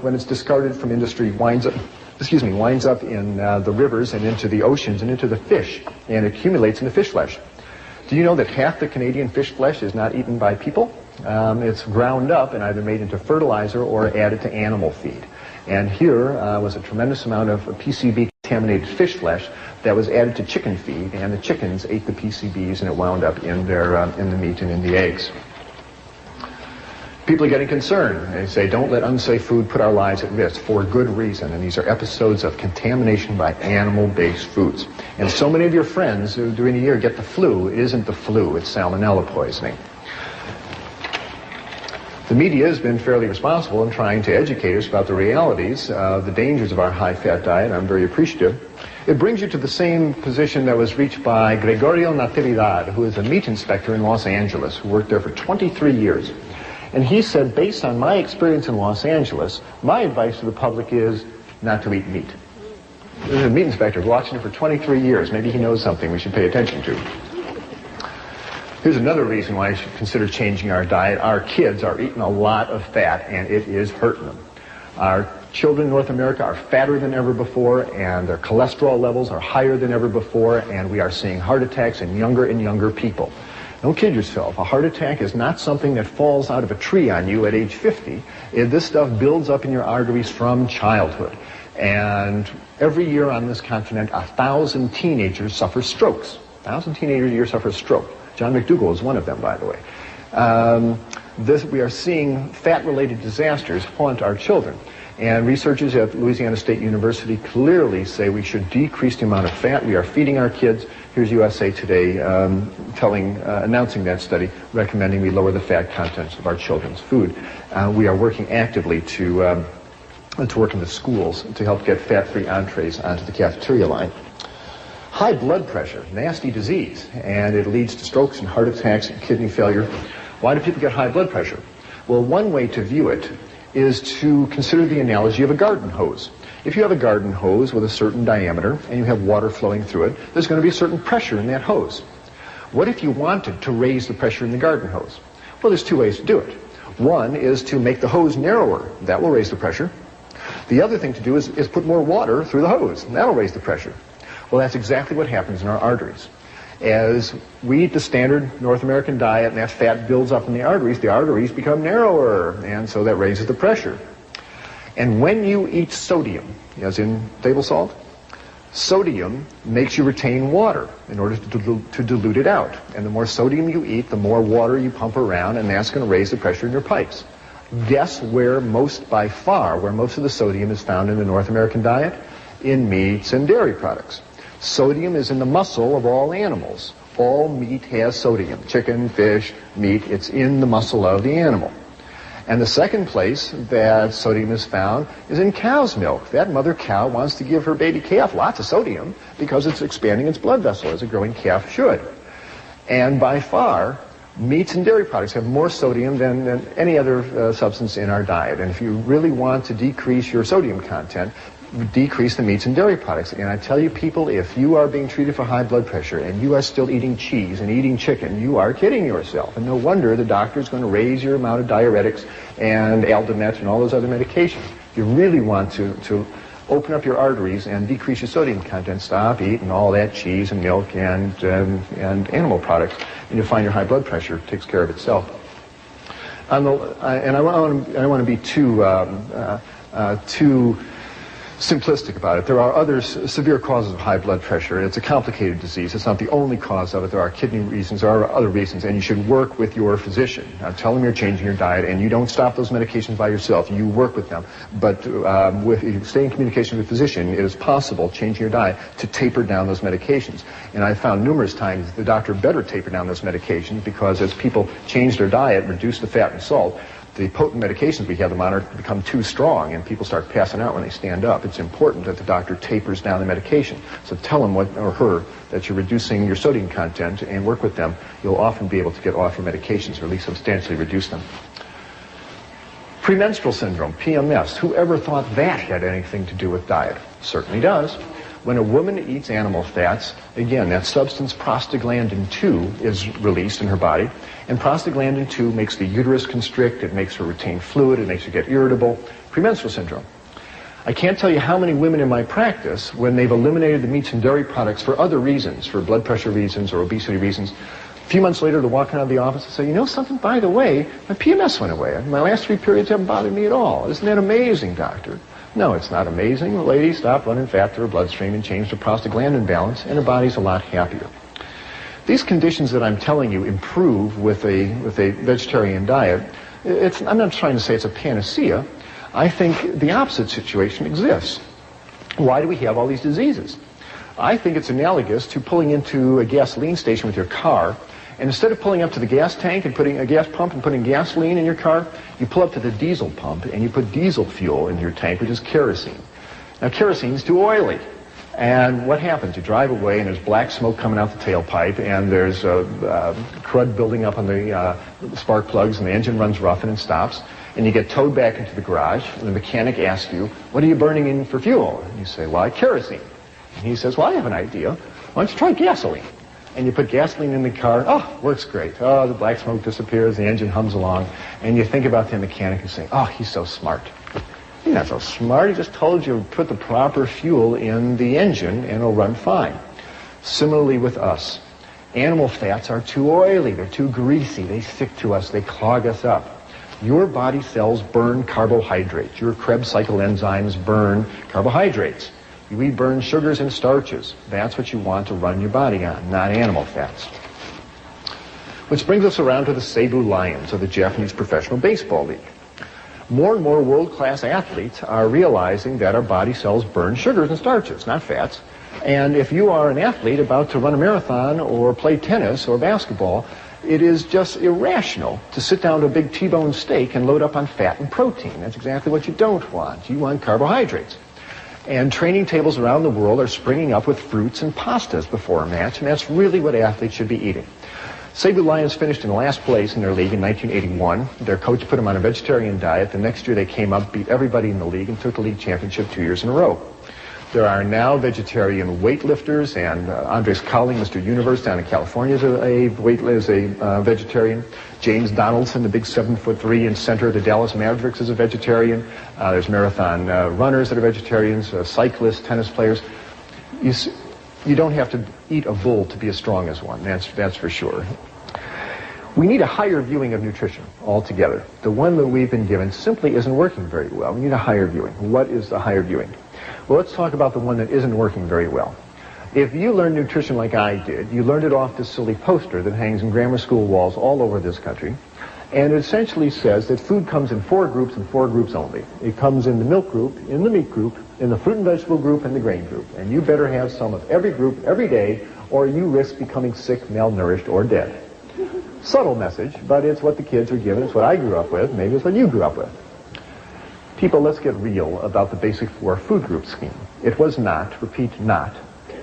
when it's discarded from industry, winds up in the rivers and into the oceans and into the fish, and accumulates in the fish flesh. Do you know that half the Canadian fish flesh is not eaten by people? It's ground up and either made into fertilizer or added to animal feed. And here was a tremendous amount of PCB-contaminated fish flesh that was added to chicken feed, and the chickens ate the PCBs, and it wound up in the meat and in the eggs. People are getting concerned. They say, don't let unsafe food put our lives at risk, for good reason. And these are episodes of contamination by animal-based foods. And so many of your friends who during the year get the flu, it isn't the flu, it's salmonella poisoning. The media has been fairly responsible in trying to educate us about the realities, the dangers of our high-fat diet. I'm very appreciative. It brings you to the same position that was reached by Gregorio Natividad, who is a meat inspector in Los Angeles, who worked there for 23 years. And he said, based on my experience in Los Angeles, my advice to the public is not to eat meat. There's a meat inspector watching it for 23 years. Maybe he knows something we should pay attention to. Here's another reason why you should consider changing our diet. Our kids are eating a lot of fat, and it is hurting them. Our children in North America are fatter than ever before, and their cholesterol levels are higher than ever before, and we are seeing heart attacks in younger and younger people. Don't kid yourself. A heart attack is not something that falls out of a tree on you at age 50. This stuff builds up in your arteries from childhood. And every year on this continent, 1,000 teenagers suffer strokes. 1,000 teenagers a year suffer a stroke. John McDougall is one of them, by the way. We are seeing fat-related disasters haunt our children. And researchers at Louisiana State University clearly say we should decrease the amount of fat we are feeding our kids. Here's USA Today announcing that study, recommending we lower the fat contents of our children's food. We are working actively to work in the schools to help get fat-free entrees onto the cafeteria line. High blood pressure, nasty disease, and it leads to strokes and heart attacks and kidney failure. Why do people get high blood pressure? Well, one way to view it is to consider the analogy of a garden hose. If you have a garden hose with a certain diameter and you have water flowing through it, there's going to be a certain pressure in that hose. What if you wanted to raise the pressure in the garden hose? Well, there's two ways to do it. One is to make the hose narrower. That will raise the pressure. The other thing to do is put more water through the hose. And that'll raise the pressure. Well, that's exactly what happens in our arteries. As we eat the standard North American diet and that fat builds up in the arteries become narrower, and so that raises the pressure. And when you eat sodium, as in table salt, sodium makes you retain water in order to dilute it out. And the more sodium you eat, the more water you pump around, and that's going to raise the pressure in your pipes. Guess where most of the sodium is found in the North American diet? In meats and dairy products. Sodium is in the muscle of all animals. All meat has sodium. Chicken, fish, meat, it's in the muscle of the animal. And the second place that sodium is found is in cow's milk. That mother cow wants to give her baby calf lots of sodium because it's expanding its blood vessel as a growing calf should. And by far, meats and dairy products have more sodium than any other substance in our diet. And if you really want to decrease your sodium content, decrease the meats and dairy products. And I tell you people, if you are being treated for high blood pressure and you are still eating cheese and eating chicken, you are kidding yourself. And no wonder the doctor is going to raise your amount of diuretics and Aldomet and all those other medications. If you really want to open up your arteries and decrease your sodium content, stop eating all that cheese and milk and animal products, and you'll find your high blood pressure takes care of itself. I want to be too simplistic about it. There are other severe causes of high blood pressure. It's a complicated disease. It's not the only cause of it. There are kidney reasons. There are other reasons, and you should work with your physician. Now, tell them you're changing your diet, and you don't stop those medications by yourself. You work with them. But if you stay in communication with a physician, it is possible, changing your diet, to taper down those medications. And I've found numerous times the doctor better taper down those medications because as people change their diet, reduce the fat and salt, the potent medications we have them on become too strong, and people start passing out when they stand up. It's important that the doctor tapers down the medication. So tell him or her that you're reducing your sodium content and work with them. You'll often be able to get off your medications or at least substantially reduce them. Premenstrual syndrome, PMS. Whoever thought that had anything to do with diet? Certainly does. When a woman eats animal fats, again, that substance prostaglandin 2 is released in her body, and prostaglandin 2 makes the uterus constrict, it makes her retain fluid, it makes her get irritable. Premenstrual syndrome. I can't tell you how many women in my practice, when they've eliminated the meats and dairy products for other reasons, for blood pressure reasons or obesity reasons, a few months later they're walking out of the office and say, you know something, by the way, my PMS went away. My last 3 periods haven't bothered me at all. Isn't that amazing, doctor? No, it's not amazing. The lady stopped running fat through her bloodstream and changed her prostaglandin balance, and her body's a lot happier. These conditions that I'm telling you improve with a vegetarian diet. I'm not trying to say it's a panacea. I think the opposite situation exists. Why do we have all these diseases? I think it's analogous to pulling into a gasoline station with your car, and instead of pulling up to the gas tank and putting a gas pump and putting gasoline in your car, you pull up to the diesel pump and you put diesel fuel in your tank, which is kerosene. Now, kerosene is too oily. And what happens? You drive away and there's black smoke coming out the tailpipe and there's crud building up on the spark plugs and the engine runs rough and it stops. And you get towed back into the garage and the mechanic asks you, what are you burning in for fuel? And you say, well, kerosene. And he says, well, I have an idea. Why don't you try gasoline? And you put gasoline in the car. Oh, works great. Oh, the black smoke disappears. The engine hums along. And you think about the mechanic and say, oh, he's so smart. He's not so smart. He just told you to put the proper fuel in the engine and it'll run fine. Similarly with us. Animal fats are too oily. They're too greasy. They stick to us. They clog us up. Your body cells burn carbohydrates. Your Krebs cycle enzymes burn carbohydrates. We burn sugars and starches. That's what you want to run your body on, not animal fats. Which brings us around to the Seibu Lions of the Japanese Professional Baseball League. More and more world-class athletes are realizing that our body cells burn sugars and starches, not fats. And if you are an athlete about to run a marathon or play tennis or basketball, it is just irrational to sit down to a big T-bone steak and load up on fat and protein. That's exactly what you don't want. You want carbohydrates. And training tables around the world are springing up with fruits and pastas before a match, and that's really what athletes should be eating. Seibu Lions finished in last place in their league in 1981. Their coach put them on a vegetarian diet. The next year they came up, beat everybody in the league, and took the league championship 2 years in a row. There are now vegetarian weightlifters, and Andres Colling, Mr. Universe down in California, is a vegetarian. James Donaldson, the big 7'3" and center of the Dallas Mavericks, is a vegetarian. There's marathon runners that are vegetarians, cyclists, tennis players. You don't have to eat a bull to be as strong as one, that's for sure. We need a higher viewing of nutrition altogether. The one that we've been given simply isn't working very well. We need a higher viewing. What is the higher viewing? Well, let's talk about the one that isn't working very well. If you learn nutrition like I did, you learned it off this silly poster that hangs in grammar school walls all over this country. And it essentially says that food comes in 4 groups and 4 groups only. It comes in the milk group, in the meat group, in the fruit and vegetable group, and the grain group. And you better have some of every group every day, or you risk becoming sick, malnourished, or dead. Subtle message, but it's what the kids are given. It's what I grew up with. Maybe it's what you grew up with. People, let's get real about the basic 4 food group scheme. It was not, repeat, not,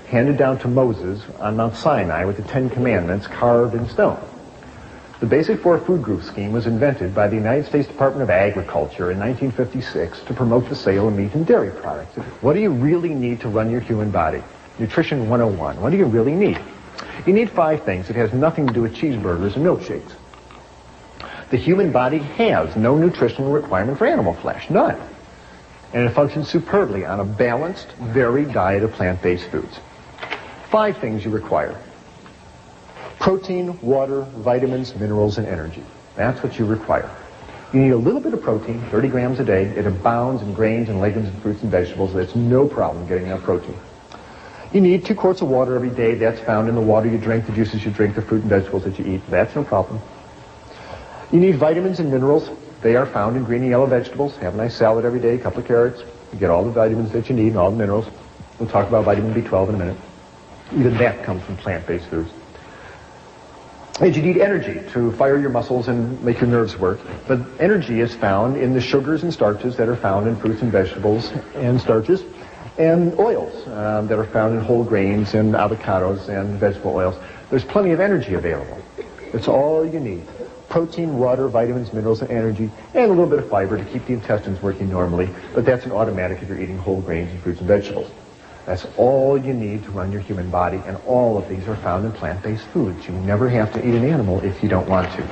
handed down to Moses on Mount Sinai with the 10 Commandments carved in stone. The basic 4 food group scheme was invented by the United States Department of Agriculture in 1956 to promote the sale of meat and dairy products. What do you really need to run your human body? Nutrition 101. What do you really need? You need 5 things. It has nothing to do with cheeseburgers and milkshakes. The human body has no nutritional requirement for animal flesh, none. And it functions superbly on a balanced, varied diet of plant-based foods. 5 things you require. Protein, water, vitamins, minerals, and energy. That's what you require. You need a little bit of protein, 30 grams a day. It abounds in grains and legumes and fruits and vegetables. That's no problem getting enough protein. You need 2 quarts of water every day. That's found in the water you drink, the juices you drink, the fruit and vegetables that you eat. That's no problem. You need vitamins and minerals. They are found in green and yellow vegetables. Have a nice salad every day, a couple of carrots. You get all the vitamins that you need and all the minerals. We'll talk about vitamin B12 in a minute. Even that comes from plant-based foods. And you need energy to fire your muscles and make your nerves work. But energy is found in the sugars and starches that are found in fruits and vegetables and starches, and oils that are found in whole grains and avocados and vegetable oils. There's plenty of energy available. It's all you need. Protein, water, vitamins, minerals, and energy, and a little bit of fiber to keep the intestines working normally. But that's an automatic if you're eating whole grains and fruits and vegetables. That's all you need to run your human body, and all of these are found in plant-based foods. You never have to eat an animal if you don't want to.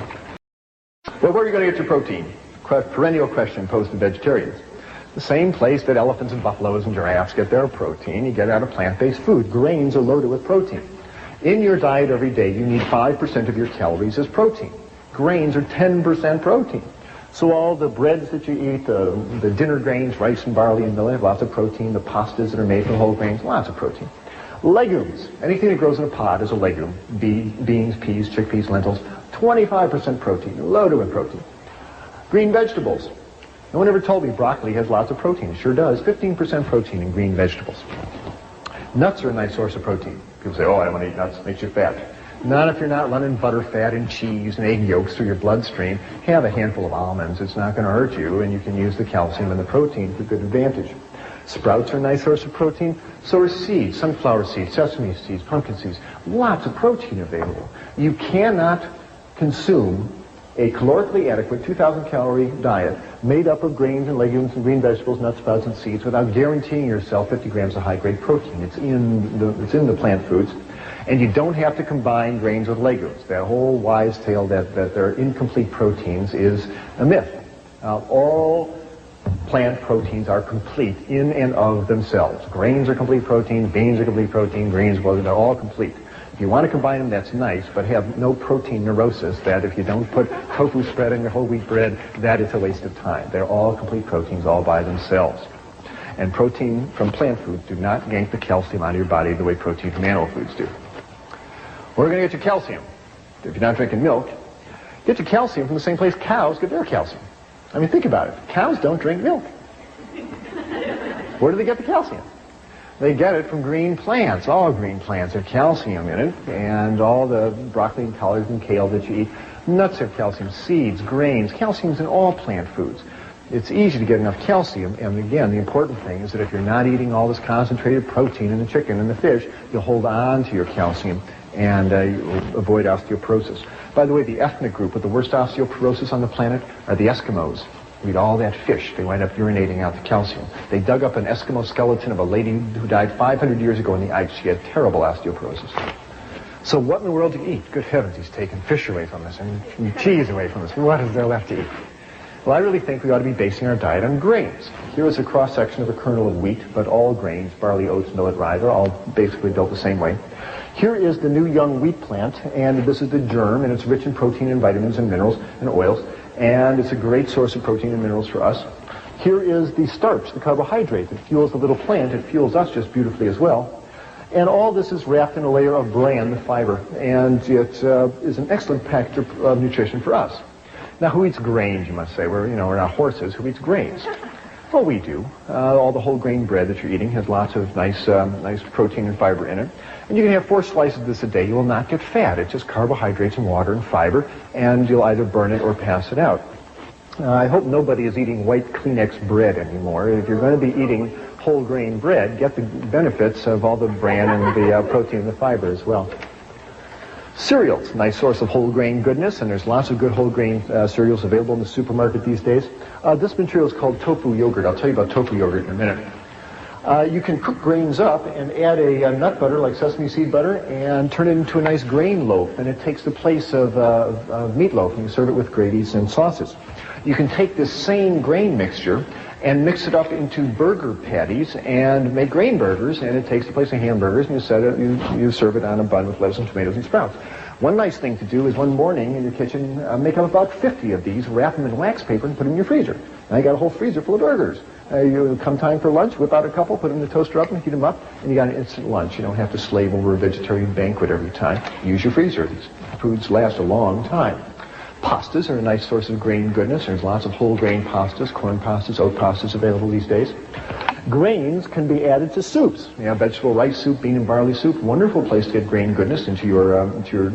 Well, where are you going to get your protein? Perennial question posed to vegetarians. The same place that elephants and buffaloes and giraffes get their protein, you get it out of plant-based food. Grains are loaded with protein. In your diet every day, you need 5% of your calories as protein. Grains are 10% protein. So all the breads that you eat, the dinner grains, rice and barley and millet, have lots of protein. The pastas that are made from whole grains, lots of protein. Legumes, anything that grows in a pod is a legume. Beans, peas, chickpeas, lentils, 25% protein, loaded with protein. Green vegetables. No one ever told me broccoli has lots of protein. It sure does. 15% protein in green vegetables. Nuts are a nice source of protein. People say, oh, I don't want to eat nuts. It makes you fat. Not if you're not running butter fat and cheese and egg yolks through your bloodstream. Have a handful of almonds. It's not going to hurt you, and you can use the calcium and the protein for good advantage. Sprouts are a nice source of protein. So are seeds, sunflower seeds, sesame seeds, pumpkin seeds. Lots of protein available. You cannot consume a calorically adequate 2,000 calorie diet made up of grains and legumes and green vegetables, nuts, sprouts, and seeds without guaranteeing yourself 50 grams of high-grade protein. It's in the plant foods. And you don't have to combine grains with legumes. That whole wise tale that they're incomplete proteins is a myth. All plant proteins are complete in and of themselves. Grains are complete protein, beans are complete protein, greens, well, they're all complete. If you want to combine them, that's nice, but have no protein neurosis that if you don't put tofu spread on your whole wheat bread, that is a waste of time. They're all complete proteins all by themselves. And protein from plant foods do not yank the calcium out of your body the way protein from animal foods do. Where are you going to get your calcium? If you're not drinking milk, get your calcium from the same place cows get their calcium. I mean, think about it. Cows don't drink milk. Where do they get the calcium? They get it from green plants. All green plants have calcium in it, and all the broccoli and collards and kale that you eat. Nuts have calcium, seeds, grains. Calcium's in all plant foods. It's easy to get enough calcium, and again, the important thing is that if you're not eating all this concentrated protein in the chicken and the fish, you'll hold on to your calcium and you'll avoid osteoporosis. By the way, the ethnic group with the worst osteoporosis on the planet are the Eskimos. Eat all that fish, they wind up urinating out the calcium. They dug up an Eskimo skeleton of a lady who died 500 years ago in the ice. She had terrible osteoporosis. So what in the world to eat? Good heavens, he's taken fish away from us and cheese away from us. What is there left to eat? Well, I really think we ought to be basing our diet on grains. Here is a cross-section of a kernel of wheat, but all grains, barley, oats, millet, rye, they're all basically built the same way. Here is the new young wheat plant, and this is the germ, and it's rich in protein and vitamins and minerals and oils, and it's a great source of protein and minerals for us. Here is the starch, the carbohydrate that fuels the little plant. It fuels us just beautifully as well. And all this is wrapped in a layer of bran, the fiber, and it is an excellent package of nutrition for us. Now, who eats grains, you must say? We're not horses. Who eats grains? Well, we do. All the whole grain bread that you're eating has lots of nice protein and fiber in it. And you can have 4 slices of this a day. You will not get fat. It's just carbohydrates and water and fiber, and you'll either burn it or pass it out. I hope nobody is eating white Kleenex bread anymore. If you're going to be eating whole grain bread, get the benefits of all the bran and the protein and the fiber as well. Cereals, nice source of whole grain goodness, and there's lots of good whole grain cereals available in the supermarket these days. This material is called tofu yogurt. I'll tell you about tofu yogurt in a minute. You can cook grains up and add a nut butter like sesame seed butter and turn it into a nice grain loaf, and it takes the place of meatloaf, and you serve it with gravies and sauces. You can take this same grain mixture and mix it up into burger patties and make grain burgers, and it takes the place of hamburgers, and you serve it on a bun with lettuce and tomatoes and sprouts. One nice thing to do is one morning in your kitchen, make up about 50 of these, wrap them in wax paper, and put them in your freezer. Now you got a whole freezer full of burgers. You come time for lunch, whip out a couple, put them in the toaster oven, heat them up, and you got an instant lunch. You don't have to slave over a vegetarian banquet every time. Use your freezer. These foods last a long time. Pastas are a nice source of grain goodness. There's lots of whole grain pastas, corn pastas, oat pastas available these days. Grains can be added to soups. You know, vegetable rice soup, bean and barley soup, wonderful place to get grain goodness into your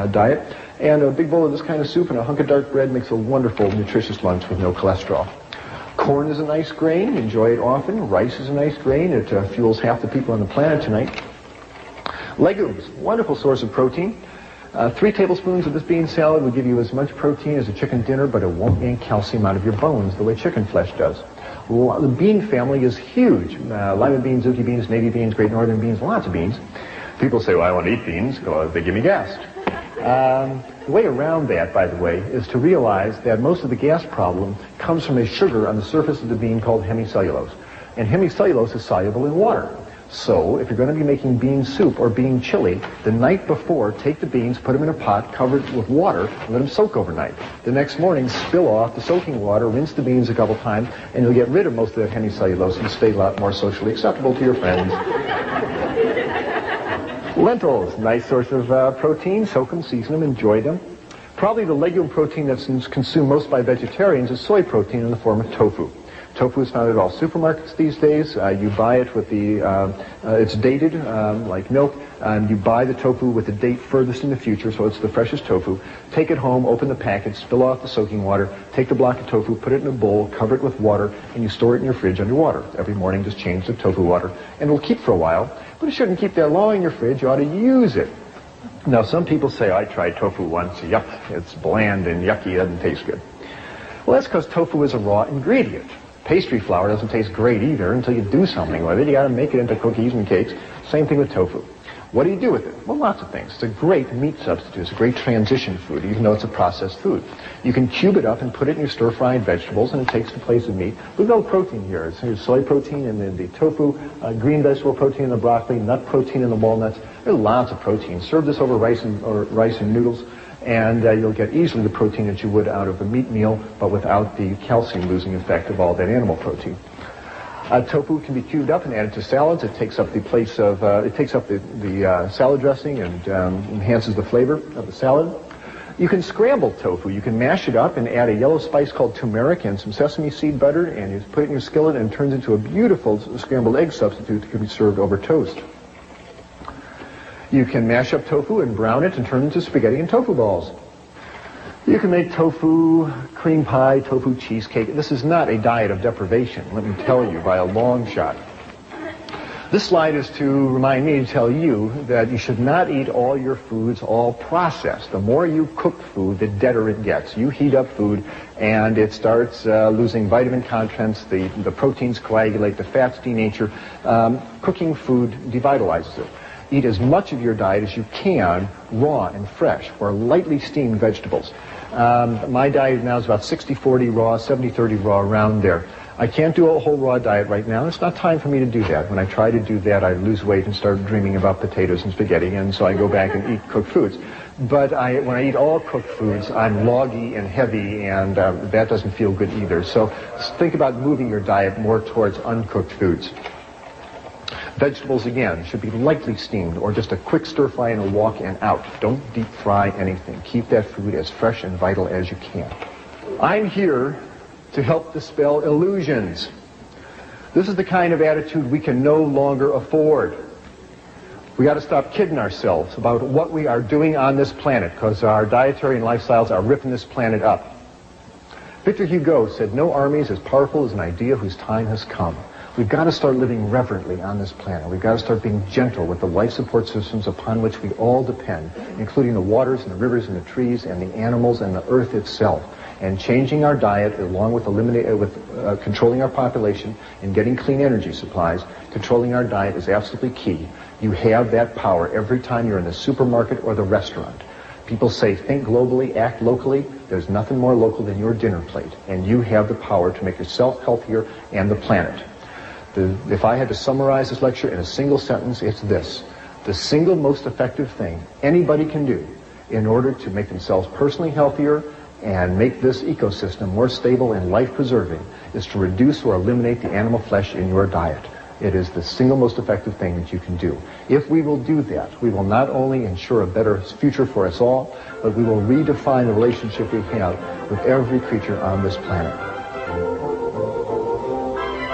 diet. And a big bowl of this kind of soup and a hunk of dark bread makes a wonderful, nutritious lunch with no cholesterol. Corn is a nice grain. Enjoy it often. Rice is a nice grain. It fuels half the people on the planet tonight. Legumes, wonderful source of protein. 3 tablespoons of this bean salad will give you as much protein as a chicken dinner, but it won't yank calcium out of your bones the way chicken flesh does. The bean family is huge. Lima beans, zucchini beans, navy beans, great northern beans, lots of beans. People say, well, I want to eat beans. Well, they give me gas. The way around that, by the way, is to realize that most of the gas problem comes from a sugar on the surface of the bean called hemicellulose. And hemicellulose is soluble in water. So, if you're going to be making bean soup or bean chili, the night before, take the beans, put them in a pot, cover it with water, and let them soak overnight. The next morning, spill off the soaking water, rinse the beans a couple times, and you'll get rid of most of that hemicellulose and stay a lot more socially acceptable to your friends. Lentils, nice source of protein. Soak them, season them, enjoy them. Probably the legume protein that's consumed most by vegetarians is soy protein in the form of tofu. Tofu is found at all supermarkets these days. You buy it with it's dated like milk. You buy the tofu with the date furthest in the future, so it's the freshest tofu. Take it home, open the package, spill off the soaking water, take the block of tofu, put it in a bowl, cover it with water, and you store it in your fridge under water. Every morning just change the tofu water, and it'll keep for a while, but it shouldn't keep that long in your fridge. You ought to use it. Now, some people say, I tried tofu once, yuck, it's bland and yucky, it doesn't taste good. Well, that's because tofu is a raw ingredient. Pastry flour doesn't taste great either until you do something with it. You got to make it into cookies and cakes. Same thing with tofu. What do you do with it? Well, lots of things. It's a great meat substitute. It's a great transition food, even though it's a processed food. You can cube it up and put it in your stir-fried vegetables, and it takes the place of meat. We've got protein here. There's soy protein in the tofu, green vegetable protein in the broccoli, nut protein in the walnuts. There's lots of protein. Serve this over rice and noodles, and you'll get easily the protein that you would out of a meat meal, but without the calcium-losing effect of all that animal protein. Tofu can be cubed up and added to salads. It takes up the place of, the salad dressing and enhances the flavor of the salad. You can scramble tofu. You can mash it up and add a yellow spice called turmeric and some sesame seed butter, and you put it in your skillet, and it turns into a beautiful scrambled egg substitute that can be served over toast. You can mash up tofu and brown it and turn it into spaghetti and tofu balls. You can make tofu cream pie, tofu cheesecake. This is not a diet of deprivation, let me tell you, by a long shot. This slide is to remind me to tell you that you should not eat all your foods all processed. The more you cook food, the deader it gets. You heat up food and it starts losing vitamin contents, the proteins coagulate, the fats denature. Cooking food devitalizes it. Eat as much of your diet as you can raw and fresh or lightly steamed vegetables. My diet now is about 60-40 raw, 70-30 raw, around there. I can't do a whole raw diet right now. It's not time for me to do that. When I try to do that, I lose weight and start dreaming about potatoes and spaghetti, and so I go back and eat cooked foods. But when I eat all cooked foods, I'm loggy and heavy, and that doesn't feel good either. So think about moving your diet more towards uncooked foods. Vegetables, again, should be lightly steamed or just a quick stir fry and a walk and out. Don't deep fry anything. Keep that food as fresh and vital as you can. I'm here to help dispel illusions. This is the kind of attitude we can no longer afford. We got to stop kidding ourselves about what we are doing on this planet, because our dietary and lifestyles are ripping this planet up. Victor Hugo said, "No army is as powerful as an idea whose time has come." We've got to start living reverently on this planet. We've got to start being gentle with the life support systems upon which we all depend, including the waters and the rivers and the trees and the animals and the earth itself. And changing our diet along with controlling our population and getting clean energy supplies, controlling our diet is absolutely key. You have that power every time you're in the supermarket or the restaurant. People say, think globally, act locally. There's nothing more local than your dinner plate. And you have the power to make yourself healthier and the planet. If I had to summarize this lecture in a single sentence, it's this. The single most effective thing anybody can do in order to make themselves personally healthier and make this ecosystem more stable and life-preserving is to reduce or eliminate the animal flesh in your diet. It is the single most effective thing that you can do. If we will do that, we will not only ensure a better future for us all, but we will redefine the relationship we have with every creature on this planet.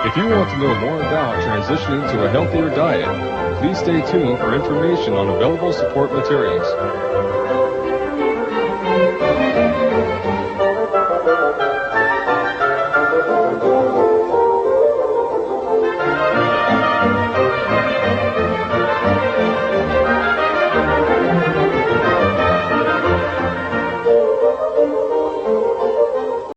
If you want to know more about transitioning to a healthier diet, please stay tuned for information on available support materials.